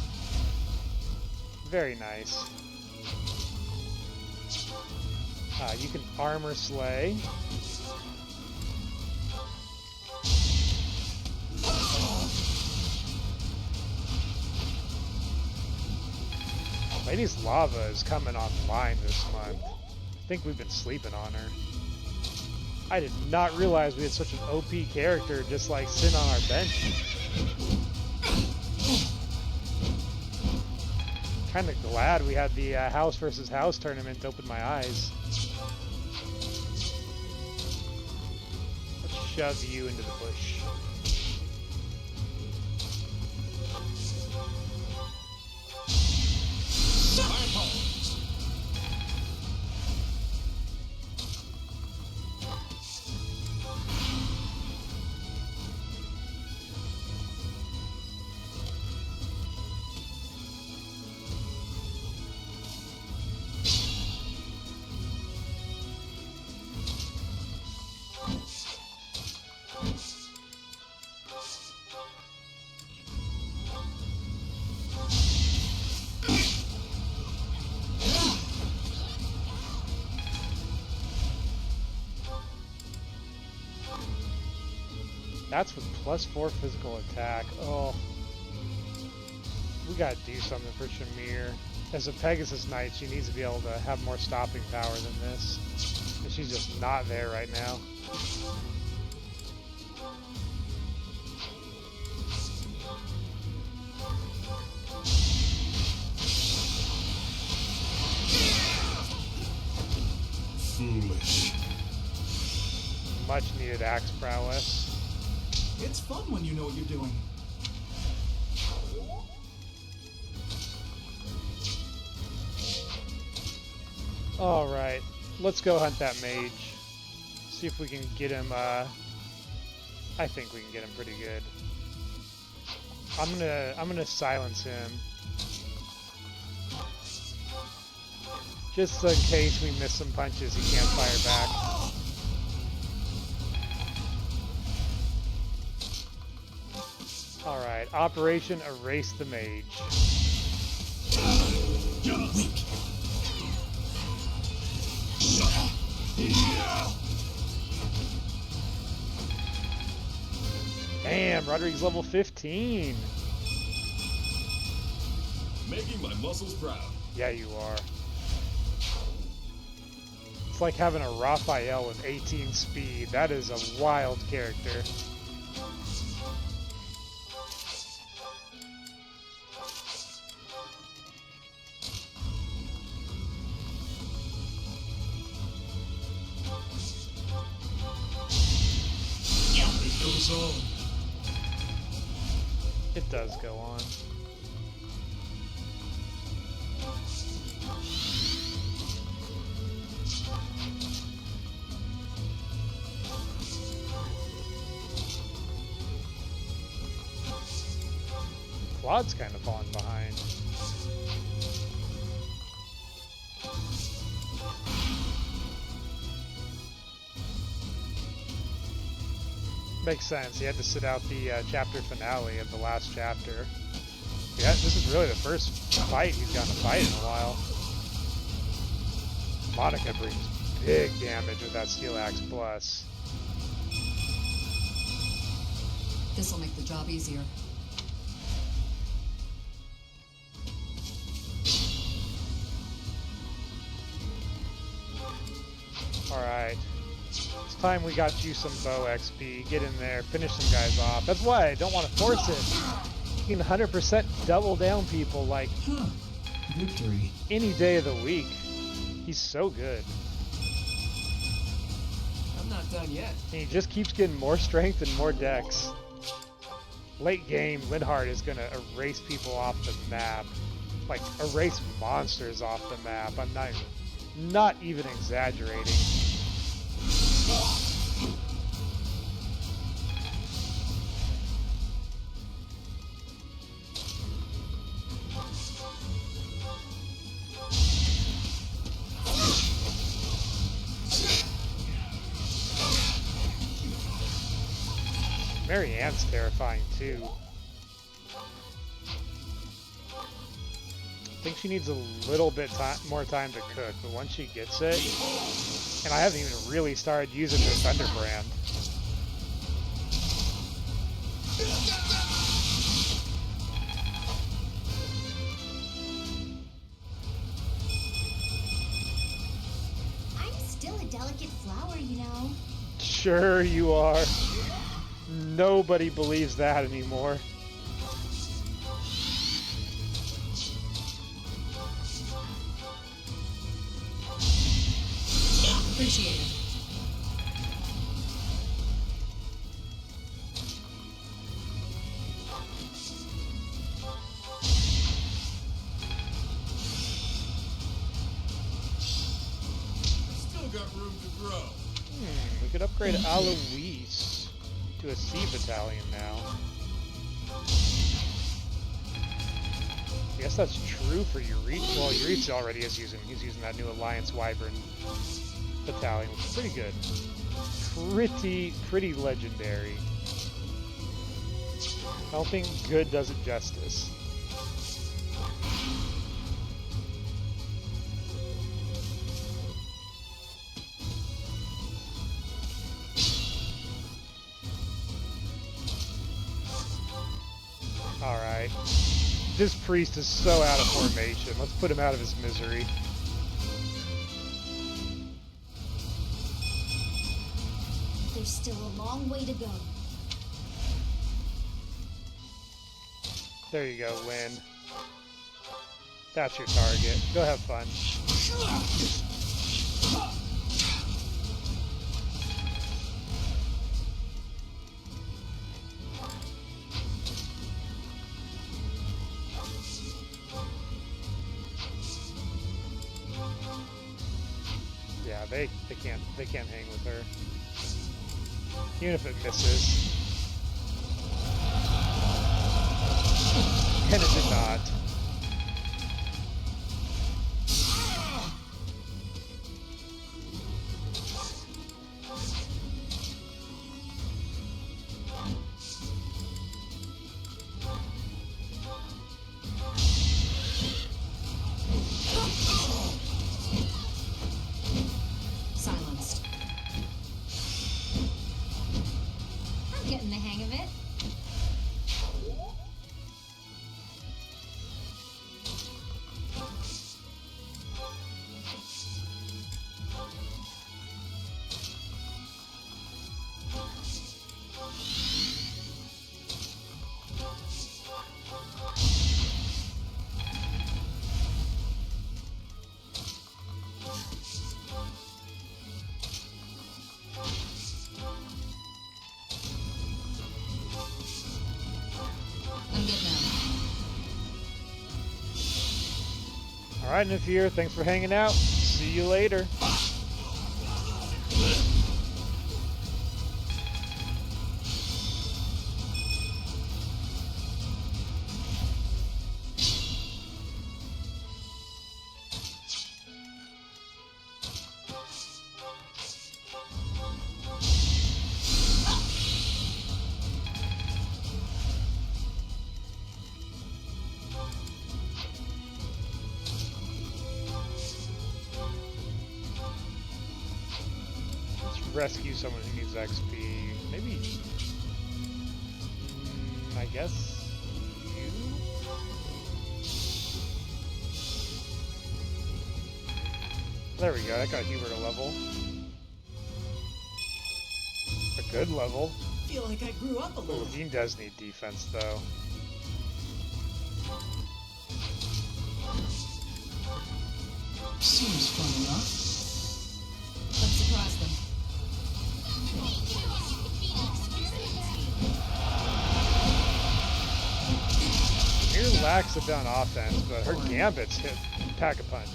Very nice. You can armor slay. Lady's Lava is coming online this month. I think we've been sleeping on her. I did not realize we had such an OP character just like sitting on our bench. Kind of glad we had the house versus house tournament to open my eyes. Let's shove you into the bush. That's with +4 physical attack. Oh. We gotta do something for Shamir. As a Pegasus Knight, she needs to be able to have more stopping power than this. And she's just not there right now. Foolish. Much needed axe prowess. It's fun when you know what you're doing. Alright, let's go hunt that mage. See if we can get him, I think we can get him pretty good. I'm gonna silence him. Just in case we miss some punches, he can't fire back. Alright, Operation Erase the Mage. Weak. Damn, Rodrigue's level 15. Making my muscles proud. Yeah, you are. It's like having a Raphael with 18 speed. That is a wild character. It goes on. It does go on. Claude's kind of falling behind. Makes sense. He had to sit out the chapter finale of the last chapter. Yeah, this is really the first fight he's gotten to fight in a while. Monica brings big damage with that Steel Axe Plus. This'll make the job easier. Alright. It's time we got you some bow XP. Get in there, finish some guys off. That's why I don't want to force it. You can 100% double down people like Victory. any day of the week. He's so good. I'm not done yet. And he just keeps getting more strength and more dex. Late game, Linhardt is going to erase people off the map. Like, erase monsters off the map. I'm not even exaggerating. Mary Ann's terrifying too. I think she needs a little bit more time to cook, but once she gets it, and I haven't even really started using the Thunderbrand. I'm still a delicate flower, you know. Sure you are. Nobody believes that anymore. Appreciate it. Still got room to grow. We could upgrade Alois to a C battalion now. I guess that's true for Eureach. Well, Eureach already is he's using that new Alliance Wyvern battalion, which is pretty good. Pretty legendary. I don't think good does it justice. this priest is so out of formation. Let's put him out of his misery. There's still a long way to go. There you go, Lynn. That's your target. Go have fun. Yeah, they can't hang with her. Even if it misses. And it did not. Silenced. I'm getting the hang of it. I'm good now. Alright, Nafir, thanks for hanging out. See you later. Rescue someone who needs XP. Maybe, I guess you? There we go, that got Hubert a level. A good level. Feel like I grew up a little. Ooh, Dean does need defense though. Seems fun enough. Let's surprise them. Mir lacks a bit on offense, but her gambits hit Pack-a-Punch.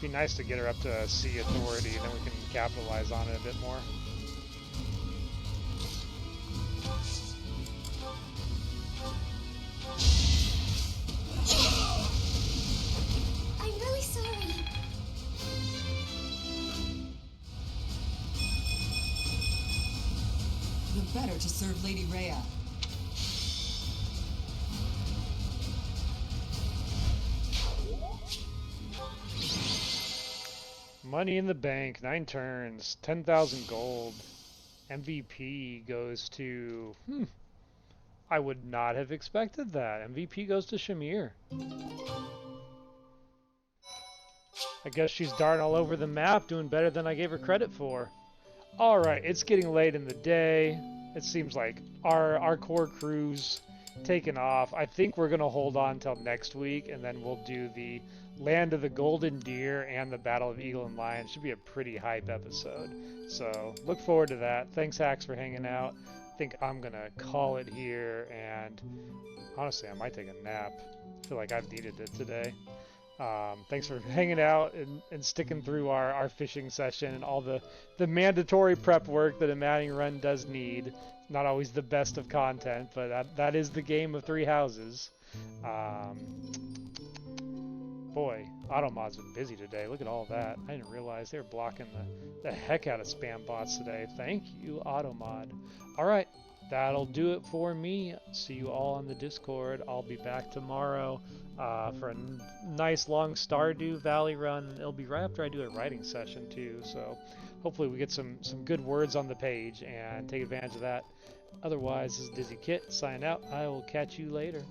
Be nice to get her up to C authority, then we can capitalize on it a bit more. I'm really sorry. The better to serve Lady Rhea. Money in the bank, 9 turns, 10,000 gold. MVP goes to... I would not have expected that. MVP goes to Shamir. I guess she's darting all over the map, doing better than I gave her credit for. Alright, it's getting late in the day. It seems like our core crew's taken off. I think we're going to hold on till next week, and then we'll do the Land of the Golden Deer and the Battle of Eagle and Lion. Should be a pretty hype episode. So look forward to that. Thanks, Hacks, for hanging out. I think I'm going to call it here, and honestly, I might take a nap. I feel like I've needed it today. Thanks for hanging out and sticking through our fishing session and all the mandatory prep work that a matting run does need. Not always the best of content, but that is the game of 3 houses. Boy, Automod's been busy today. Look at all that. I didn't realize they were blocking the heck out of spam bots today. Thank you, Automod. Alright, that'll do it for me. See you all on the Discord. I'll be back tomorrow for a nice long Stardew Valley run. It'll be right after I do a writing session too, so hopefully we get some good words on the page and take advantage of that. Otherwise, this is Dizzy Kit, sign out. I will catch you later.